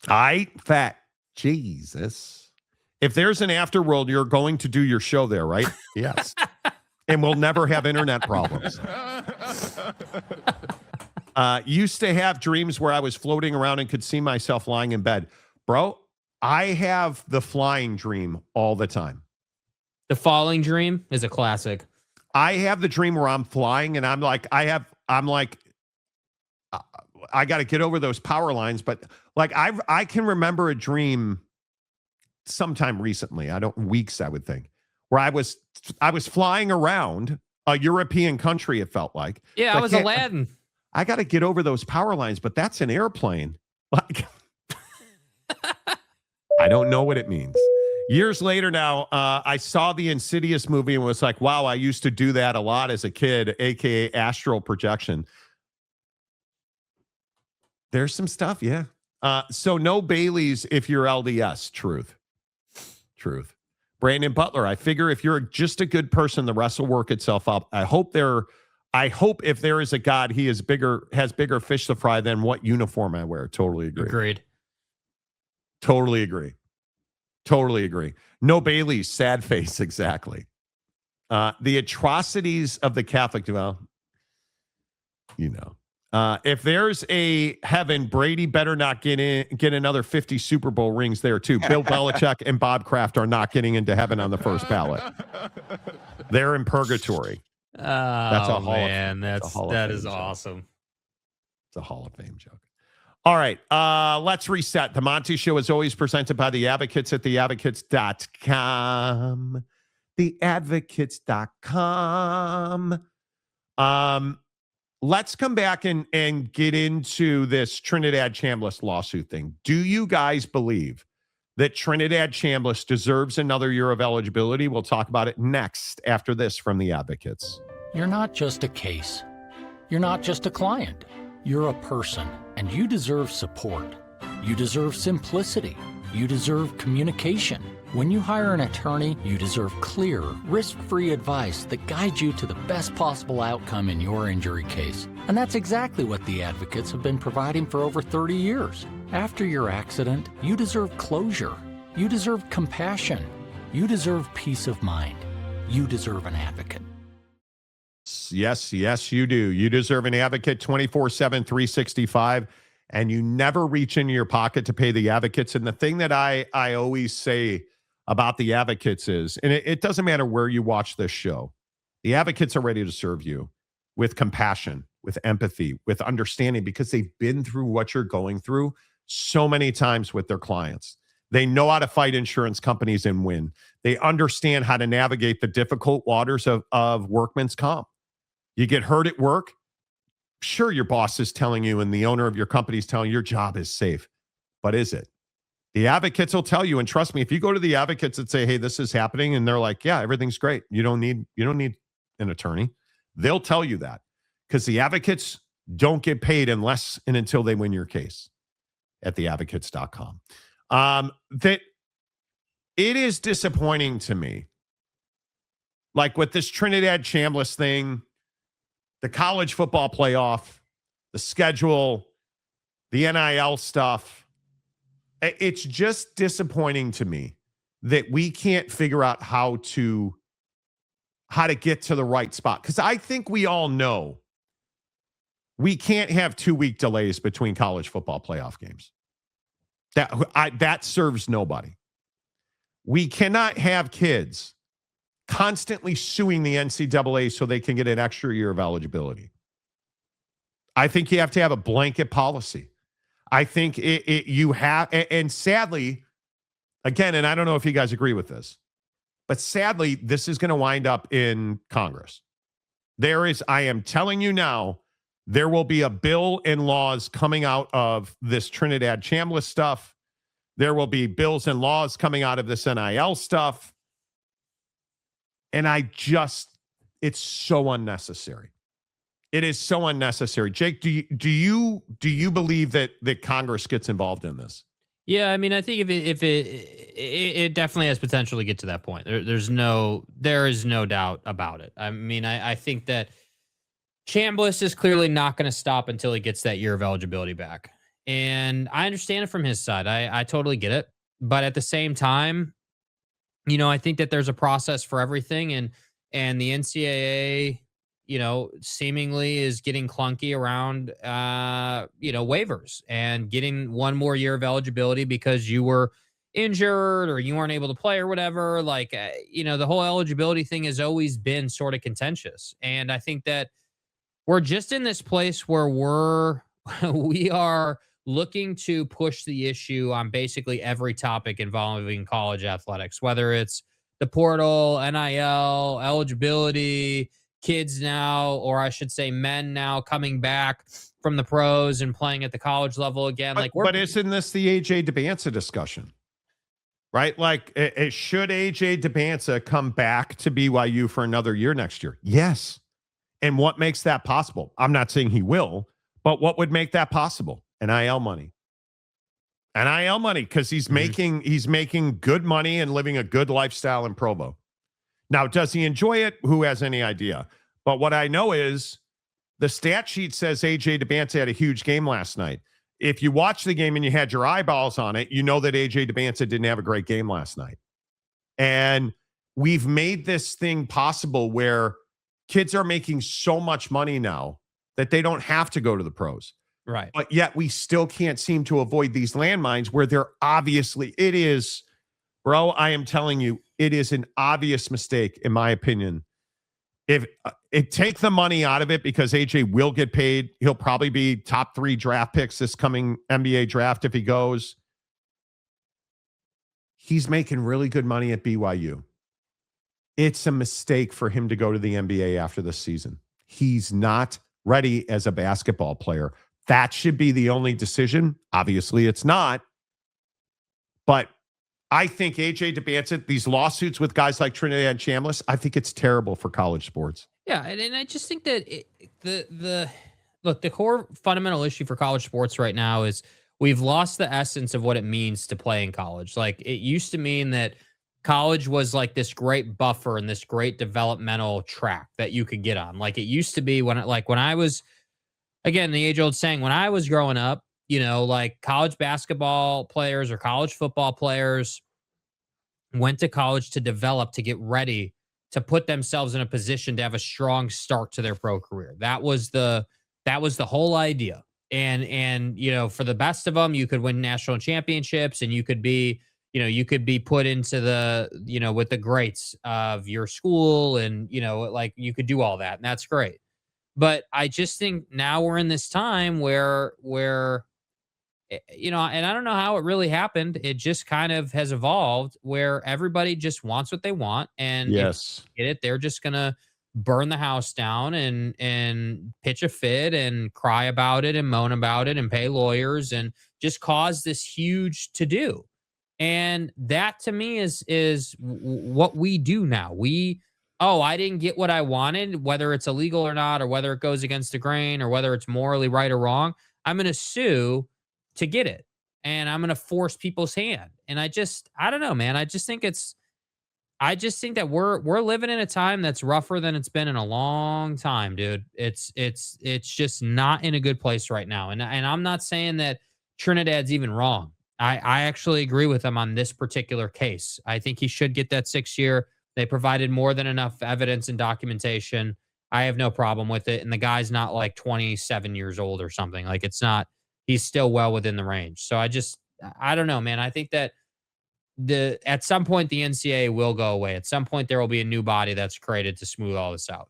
Speaker 3: right,
Speaker 1: fat. Jesus. If there's an afterworld, you're going to do your show there, right? Yes. And we'll never have internet problems. Used to have dreams where I was floating around and could see myself lying in bed. Bro, I have the flying dream all the time.
Speaker 3: The falling dream is a classic.
Speaker 1: I have the dream where I'm flying and I'm like, I got to get over those power lines. But like, I can remember a dream sometime recently, weeks, I would think, where I was flying around a European country. It felt like,
Speaker 3: yeah, I was Aladdin.
Speaker 1: I got to get over those power lines, but that's an airplane. Like, I don't know what it means. Years later now, I saw the Insidious movie and was like, wow, I used to do that a lot as a kid, aka astral projection. There's some stuff, yeah. So no Baileys if you're LDS. Truth. Brandon Butler, I figure if you're just a good person, the rest will work itself up. I hope if there is a God, he has bigger fish to fry than what uniform I wear. Totally agree.
Speaker 3: Agreed.
Speaker 1: Totally agree. No Baileys, sad face, exactly. The atrocities of the Catholic, well, if there's a heaven, Brady better not get another 50 Super Bowl rings there too. Bill Belichick and Bob Kraft are not getting into heaven on the first ballot. They're in purgatory.
Speaker 3: Oh, that is awesome.
Speaker 1: It's a Hall of Fame joke. All right, let's reset. The Monty Show is always presented by The Advocates at theadvocates.com. Theadvocates.com. Let's come back and get into this Trinidad Chambliss lawsuit thing. Do you guys believe that Trinidad Chambliss deserves another year of eligibility? We'll talk about it next after this from The Advocates.
Speaker 9: You're not just a case. You're not just a client. You're a person, and you deserve support. You deserve simplicity. You deserve communication. When you hire an attorney, you deserve clear, risk-free advice that guides you to the best possible outcome in your injury case. And that's exactly what the advocates have been providing for over 30 years. After your accident, you deserve closure. You deserve compassion. You deserve peace of mind. You deserve an advocate.
Speaker 1: Yes, you do. You deserve an advocate 24/7, 365, and you never reach into your pocket to pay the advocates. And the thing that I always say about the advocates is, and it doesn't matter where you watch this show, the advocates are ready to serve you with compassion, with empathy, with understanding, because they've been through what you're going through so many times with their clients. They know how to fight insurance companies and win. They understand how to navigate the difficult waters of workman's comp. You get hurt at work, sure, your boss is telling you and the owner of your company is telling you your job is safe, but is it? The advocates will tell you, and trust me, if you go to the advocates and say, hey, this is happening, and they're like, yeah, everything's great. You don't need an attorney. They'll tell you that, because the advocates don't get paid unless and until they win your case at theadvocates.com. That it is disappointing to me, like with this Trinidad Chambliss thing, the college football playoff, the schedule, the NIL stuff. It's just disappointing to me that we can't figure out how to get to the right spot. Because I think we all know we can't have 2-week delays between college football playoff games. That serves nobody. We cannot have kids constantly suing the NCAA so they can get an extra year of eligibility. I think you have to have a blanket policy. I think you have, and sadly, again, and I don't know if you guys agree with this, but sadly, this is going to wind up in Congress. I am telling you now, there will be a bill and laws coming out of this Trinidad Chambliss stuff. There will be bills and laws coming out of this NIL stuff. And it's so unnecessary. It is so unnecessary. Jake, do you believe that Congress gets involved in this?
Speaker 3: Yeah, I mean, I think if it definitely has potential to get to that point. There is no doubt about it. I mean, I think that Chambliss is clearly not going to stop until he gets that year of eligibility back. And I understand it from his side. I totally get it. But at the same time, I think that there's a process for everything. And the NCAA, seemingly is getting clunky around, waivers and getting one more year of eligibility because you were injured or you weren't able to play or whatever. Like, the whole eligibility thing has always been sort of contentious. And I think that we're just in this place where we are looking to push the issue on basically every topic involving college athletics, whether it's the portal, NIL, eligibility, kids now, or I should say men now coming back from the pros and playing at the college level again.
Speaker 1: But isn't this the AJ Debance discussion? Right? Like, should AJ Debance come back to BYU for another year next year? Yes. And what makes that possible? I'm not saying he will, but what would make that possible? NIL money. NIL money, because he's making good money and living a good lifestyle in Provo. Now, does he enjoy it? Who has any idea? But what I know is the stat sheet says AJ Debance had a huge game last night. If you watch the game and you had your eyeballs on it, you know that AJ Debance didn't have a great game last night. And we've made this thing possible where kids are making so much money now that they don't have to go to the pros.
Speaker 3: Right.
Speaker 1: But yet we still can't seem to avoid these landmines where it is, bro, I am telling you, it is an obvious mistake, in my opinion. If take the money out of it, because AJ will get paid. He'll probably be top 3 draft picks this coming NBA draft if he goes. He's making really good money at BYU. It's a mistake for him to go to the NBA after this season. He's not ready as a basketball player. That should be the only decision. Obviously, it's not. But I think AJ Debance, these lawsuits with guys like Trinidad Chambliss, I think it's terrible for college sports.
Speaker 3: Yeah, and I just think that the core fundamental issue for college sports right now is we've lost the essence of what it means to play in college. Like, it used to mean that college was like this great buffer and this great developmental track that you could get on. Like, it used to be when I was, again, the age old saying, when I was growing up, like college basketball players or college football players went to college to develop, to get ready, to put themselves in a position to have a strong start to their pro career. That was the whole idea. And for the best of them, you could win national championships and you could be put into the, with the greats of your school and, like you could do all that. And that's great. But I just think now we're in this time where, and I don't know how it really happened. It just kind of has evolved where everybody just wants what they want. And
Speaker 1: yes,
Speaker 3: if they get it, they're just going to burn the house down and pitch a fit and cry about it and moan about it and pay lawyers and just cause this huge to-do. And that to me is what we do now. I didn't get what I wanted, whether it's illegal or not, or whether it goes against the grain or whether it's morally right or wrong. I'm going to sue to get it. And I'm going to force people's hand. And I don't know, man. I just think that we're living in a time that's rougher than it's been in a long time, dude. It's just not in a good place right now. And I'm not saying that Trinidad's even wrong. I actually agree with him on this particular case. I think he should get that 6-year. They provided more than enough evidence and documentation. I have no problem with it. And the guy's not like 27 years old or something. Like it's not, he's still well within the range. So I don't know, man. I think that at some point the NCAA will go away. At some point there will be a new body that's created to smooth all this out.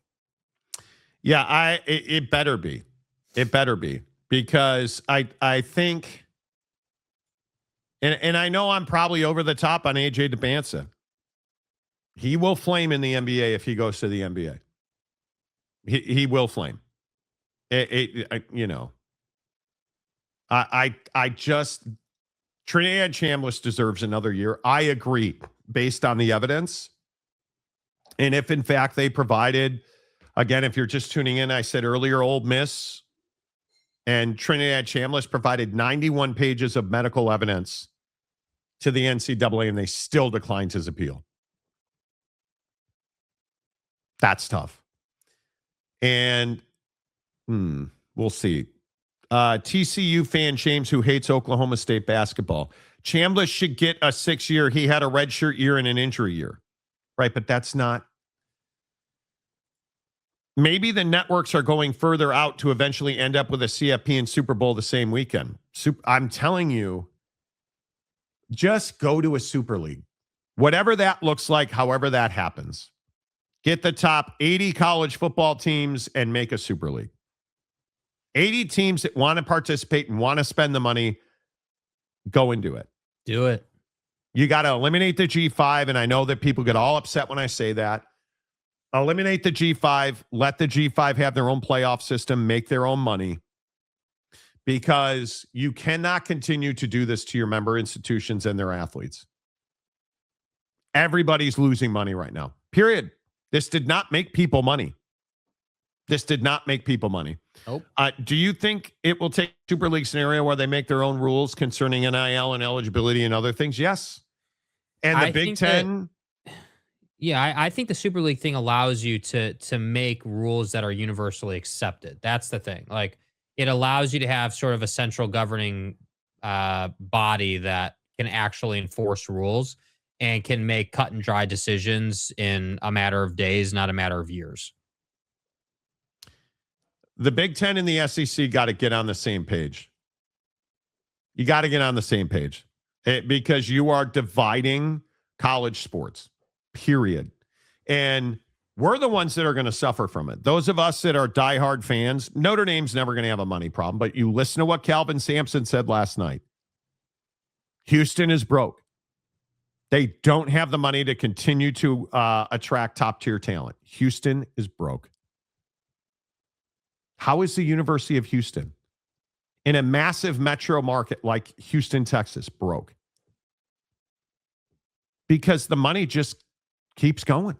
Speaker 1: Yeah, it better be. It better be. Because I think, and I know I'm probably over the top on AJ DeBansa. He will flame in the NBA if he goes to the NBA. He will flame. I just, Trinidad Chambliss deserves another year. I agree based on the evidence. And if in fact they provided, again, if you're just tuning in, I said earlier, Ole Miss and Trinidad Chambliss provided 91 pages of medical evidence to the NCAA and they still declined his appeal. That's tough. And we'll see. TCU fan James, who hates Oklahoma State basketball. Chambliss should get a 6-year. He had a redshirt year and an injury year. Right, but that's not. Maybe the networks are going further out to eventually end up with a CFP and Super Bowl the same weekend. I'm telling you, just go to a Super League. Whatever that looks like, however that happens. Get the top 80 college football teams and make a Super League. 80 teams that want to participate and want to spend the money, go and do it.
Speaker 3: Do it.
Speaker 1: You got to eliminate the G5, and I know that people get all upset when I say that. Eliminate the G5. Let the G5 have their own playoff system, make their own money, because you cannot continue to do this to your member institutions and their athletes. Everybody's losing money right now, period. This did not make people money. This did not make people money.
Speaker 3: Nope.
Speaker 1: Do you think it will take Super League scenario where they make their own rules concerning NIL and eligibility and other things? Yes. And the Big Ten.
Speaker 3: I think the Super League thing allows you to make rules that are universally accepted. That's the thing. Like it allows you to have sort of a central governing body that can actually enforce rules and can make cut and dry decisions in a matter of days, not a matter of years.
Speaker 1: The Big Ten and the SEC got to get on the same page. You got to get on the same page because you are dividing college sports, period. And we're the ones that are going to suffer from it. Those of us that are diehard fans, Notre Dame's never going to have a money problem, but you listen to what Calvin Sampson said last night. Houston is broke. They don't have the money to continue to attract top-tier talent. Houston is broke. How is the University of Houston in a massive metro market like Houston, Texas, broke? Because the money just keeps going.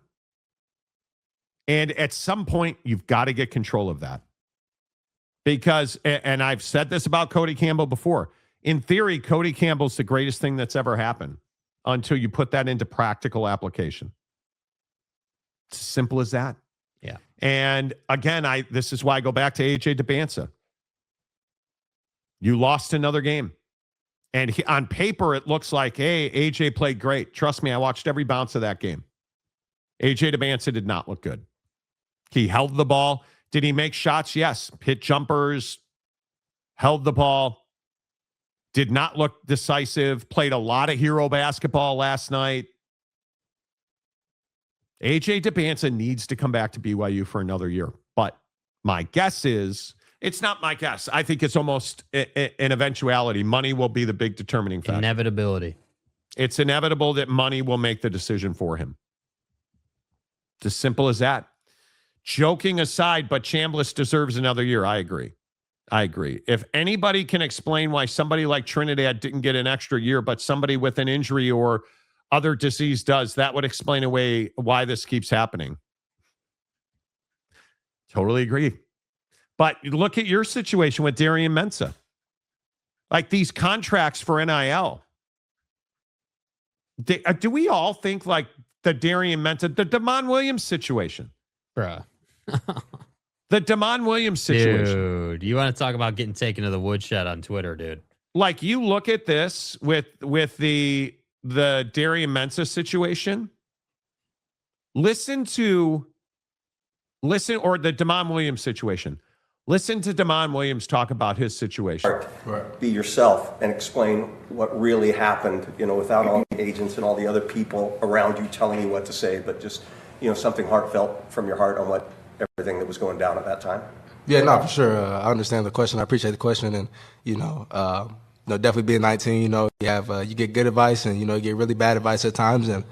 Speaker 1: And at some point, you've got to get control of that. Because, and I've said this about Cody Campbell before, in theory, Cody Campbell's the greatest thing that's ever happened until you put that into practical application. It's as simple as that.
Speaker 3: Yeah.
Speaker 1: And again, this is why I go back to AJ DeBansa. You lost another game. And on paper, it looks like, hey, AJ played great. Trust me, I watched every bounce of that game. AJ DeBansa did not look good. He held the ball. Did he make shots? Yes. Hit jumpers, held the ball, did not look decisive, played a lot of hero basketball last night. AJ DeBansa needs to come back to BYU for another year. But my guess is, it's not my guess. I think it's almost an eventuality. Money will be the big determining factor.
Speaker 3: Inevitability.
Speaker 1: It's inevitable that money will make the decision for him. It's as simple as that. Joking aside, but Chambliss deserves another year. I agree. If anybody can explain why somebody like Trinidad didn't get an extra year, but somebody with an injury or other disease does, that would explain away why this keeps happening. Totally agree. But look at your situation with Darian Mensah. Like these contracts for NIL. Do we all think like the Darian Mensah, the Damon Williams situation?
Speaker 3: Bruh.
Speaker 1: The Damon Williams situation.
Speaker 3: Dude, you want to talk about getting taken to the woodshed on Twitter, dude.
Speaker 1: like you look at this with the Darian Mensah situation. Listen, or the Damon Williams situation. Listen to Damon Williams talk about his situation.
Speaker 6: Right. Be yourself and explain what really happened, without all the agents and all the other people around you telling you what to say, but just, something heartfelt from your heart on everything that was going down at that time.
Speaker 10: Yeah, no, for sure. I understand the question. I appreciate the question. And, definitely being 19, you get good advice and, you get really bad advice at times. And,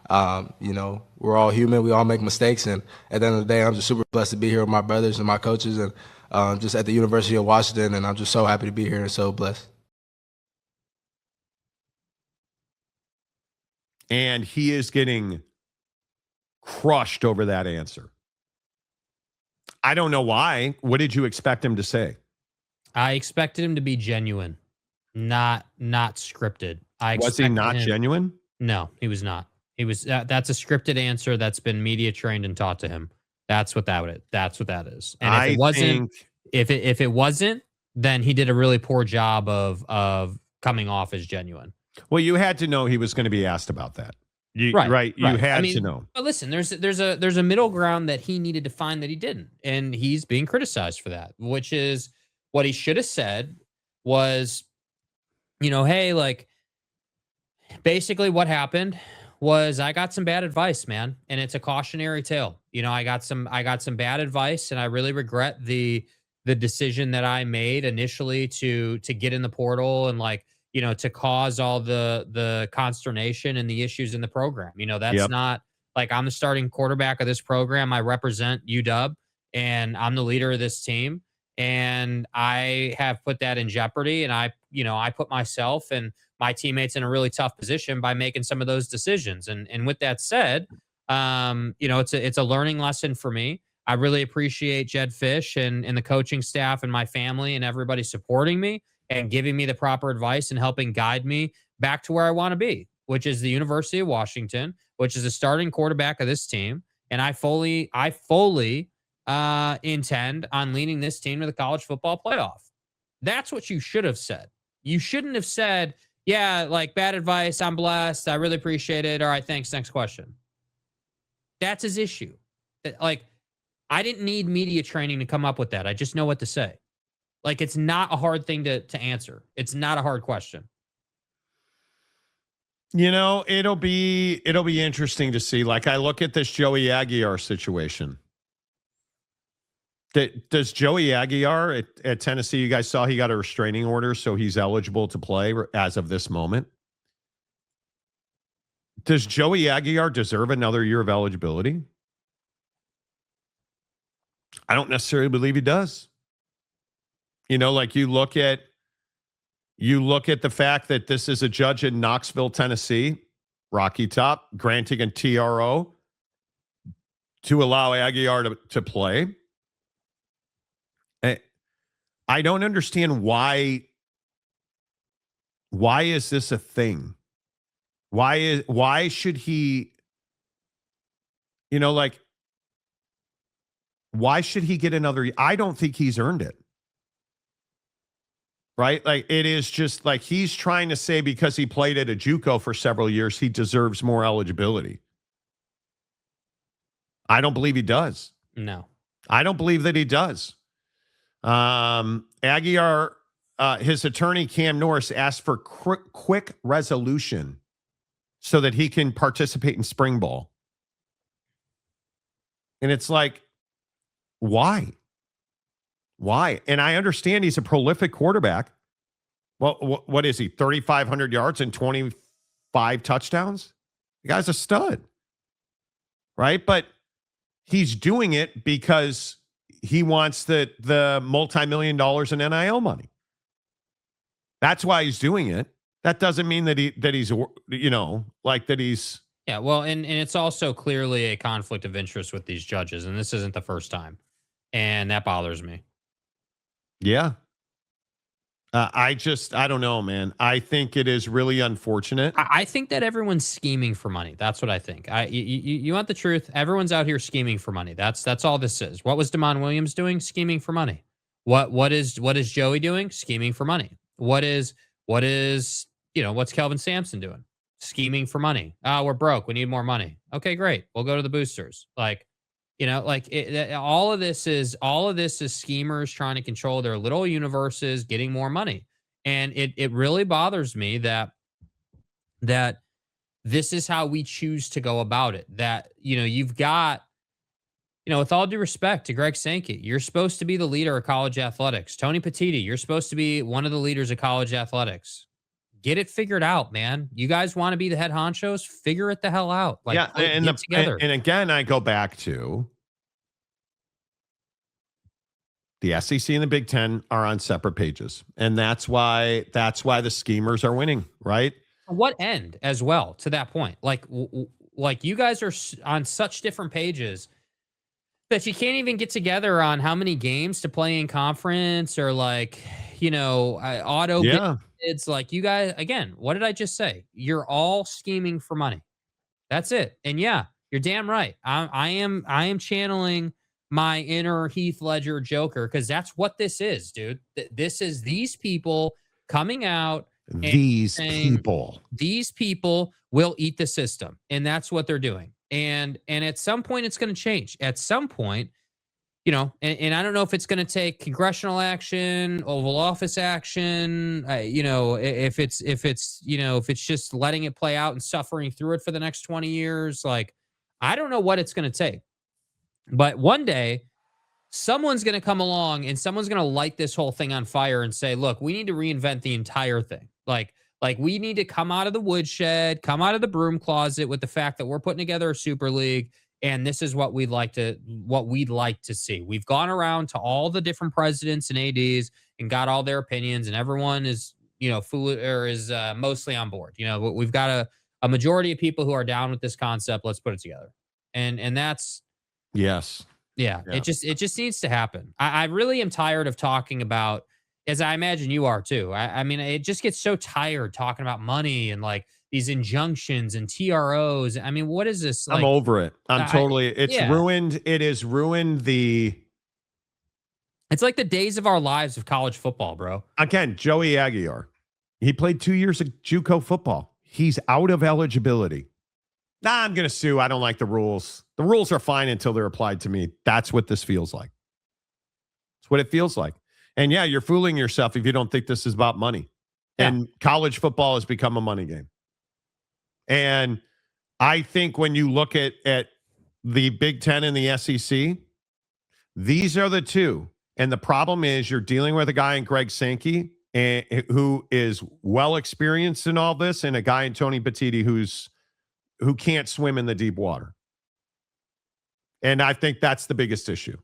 Speaker 10: we're all human. We all make mistakes. And at the end of the day, I'm just super blessed to be here with my brothers and my coaches and just at the University of Washington. And I'm just so happy to be here and so blessed.
Speaker 1: And he is getting crushed over that answer. I don't know why. What did you expect him to say?
Speaker 3: I expected him to be genuine, not scripted.
Speaker 1: Was he not genuine?
Speaker 3: No, he was not. He was. That's a scripted answer that's been media trained and taught to him. That's what that is. And if it wasn't, then he did a really poor job of coming off as genuine.
Speaker 1: Well, you had to know he was going to be asked about that.
Speaker 3: Right.
Speaker 1: You had to know.
Speaker 3: But listen, there's a middle ground that he needed to find that he didn't, and he's being criticized for that. Which is what he should have said was, hey, like, basically what happened was I got some bad advice, man, and it's a cautionary tale. I got some bad advice, and I really regret the decision that I made initially to get in the portal and to cause all the consternation and the issues in the program. That's not like I'm the starting quarterback of this program. I represent UW and I'm the leader of this team. And I have put that in jeopardy. And I put myself and my teammates in a really tough position by making some of those decisions. And with that said, it's a learning lesson for me. I really appreciate Jed Fish and the coaching staff and my family and everybody supporting me and giving me the proper advice and helping guide me back to where I want to be, which is the University of Washington, which is the starting quarterback of this team. And I fully intend on leading this team to the college football playoff. That's what you should have said. You shouldn't have said, yeah, like bad advice. I'm blessed. I really appreciate it. All right, thanks. Next question. That's his issue. Like, I didn't need media training to come up with that. I just know what to say. Like, it's not a hard thing to answer. It's not a hard question.
Speaker 1: It'll be interesting to see. Like, I look at this Joey Aguiar situation. Does Joey Aguiar at Tennessee, you guys saw he got a restraining order, so he's eligible to play as of this moment. Does Joey Aguiar deserve another year of eligibility? I don't necessarily believe he does. Like you look at the fact that this is a judge in Knoxville, Tennessee, Rocky Top, granting a TRO to allow Aguiar to play. I don't understand why is this a thing? Why should he, why should he get another? I don't think he's earned it. Right? Like, it is just like he's trying to say because he played at a JUCO for several years, he deserves more eligibility. I don't believe he does.
Speaker 3: No.
Speaker 1: I don't believe that he does. Aguiar, his attorney, Cam Norris, asked for quick resolution so that he can participate in spring ball. And it's like, why? Why? And I understand he's a prolific quarterback. Well, what is he? 3,500 yards and 25 touchdowns? The guy's a stud. Right? But he's doing it because he wants the multi-million dollars in NIL money. That's why he's doing it. That doesn't mean that he's
Speaker 3: Yeah, well, and it's also clearly a conflict of interest with these judges, and this isn't the first time. And that bothers me.
Speaker 1: Yeah. I don't know, man. I think it is really unfortunate.
Speaker 3: I think that everyone's scheming for money. That's what I think. You want the truth? Everyone's out here scheming for money. That's all this is. What was Damon Williams doing? Scheming for money. What is Joey doing? Scheming for money. What is what's Kelvin Sampson doing? Scheming for money. We're broke. We need more money. Okay, great. We'll go to the boosters. All of this is schemers trying to control their little universes, getting more money. And it really bothers me that this is how we choose to go about it. That, you've got, with all due respect to Greg Sankey, you're supposed to be the leader of college athletics. Tony Petitti, you're supposed to be one of the leaders of college athletics. Get it figured out, man. You guys want to be the head honchos? Figure it the hell out. Get together.
Speaker 1: And again, I go back to the SEC and the Big Ten are on separate pages, and that's why the schemers are winning, right?
Speaker 3: What end as well? To that point, like you guys are on such different pages that you can't even get together on how many games to play in conference or auto.
Speaker 1: Yeah.
Speaker 3: It's like, you guys, again, what did I just say? You're all scheming for money. That's it. And yeah, you're damn right. I am channeling my inner Heath Ledger Joker, because that's what this is, dude. This is these people coming out.
Speaker 1: These people
Speaker 3: will eat the system, and that's what they're doing. And at some point, it's going to change. At some point, and I don't know if it's going to take congressional action, Oval Office action, if it's just letting it play out and suffering through it for the next 20 years. Like, I don't know what it's going to take. But one day, someone's going to come along and someone's going to light this whole thing on fire and say, look, we need to reinvent the entire thing. Like we need to come out of the woodshed, come out of the broom closet with the fact that we're putting together a super league. And this is what we'd like to see. We've gone around to all the different presidents and ADs and got all their opinions, and everyone is, mostly on board. We've got a majority of people who are down with this concept. Let's put it together. And that's,
Speaker 1: yes.
Speaker 3: Yeah. It just needs to happen. I really am tired of talking about, as I imagine you are too. I mean, it just gets so tired talking about money and these injunctions and TROs. I mean, what is this?
Speaker 1: I'm over it. Ruined. It has ruined
Speaker 3: it's like the days of our lives of college football, bro.
Speaker 1: Again, Joey Aguiar. He played 2 years of JUCO football. He's out of eligibility. I'm going to sue. I don't like the rules. The rules are fine until they're applied to me. That's what this feels like. It's what it feels like. And yeah, you're fooling yourself if you don't think this is about money. Yeah. And college football has become a money game. And I think when you look at the Big Ten and the SEC, these are the two. And the problem is you're dealing with a guy in Greg Sankey who is well experienced in all this, and a guy in Tony Petitti who can't swim in the deep water. And I think that's the biggest issue.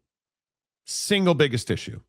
Speaker 1: Single biggest issue.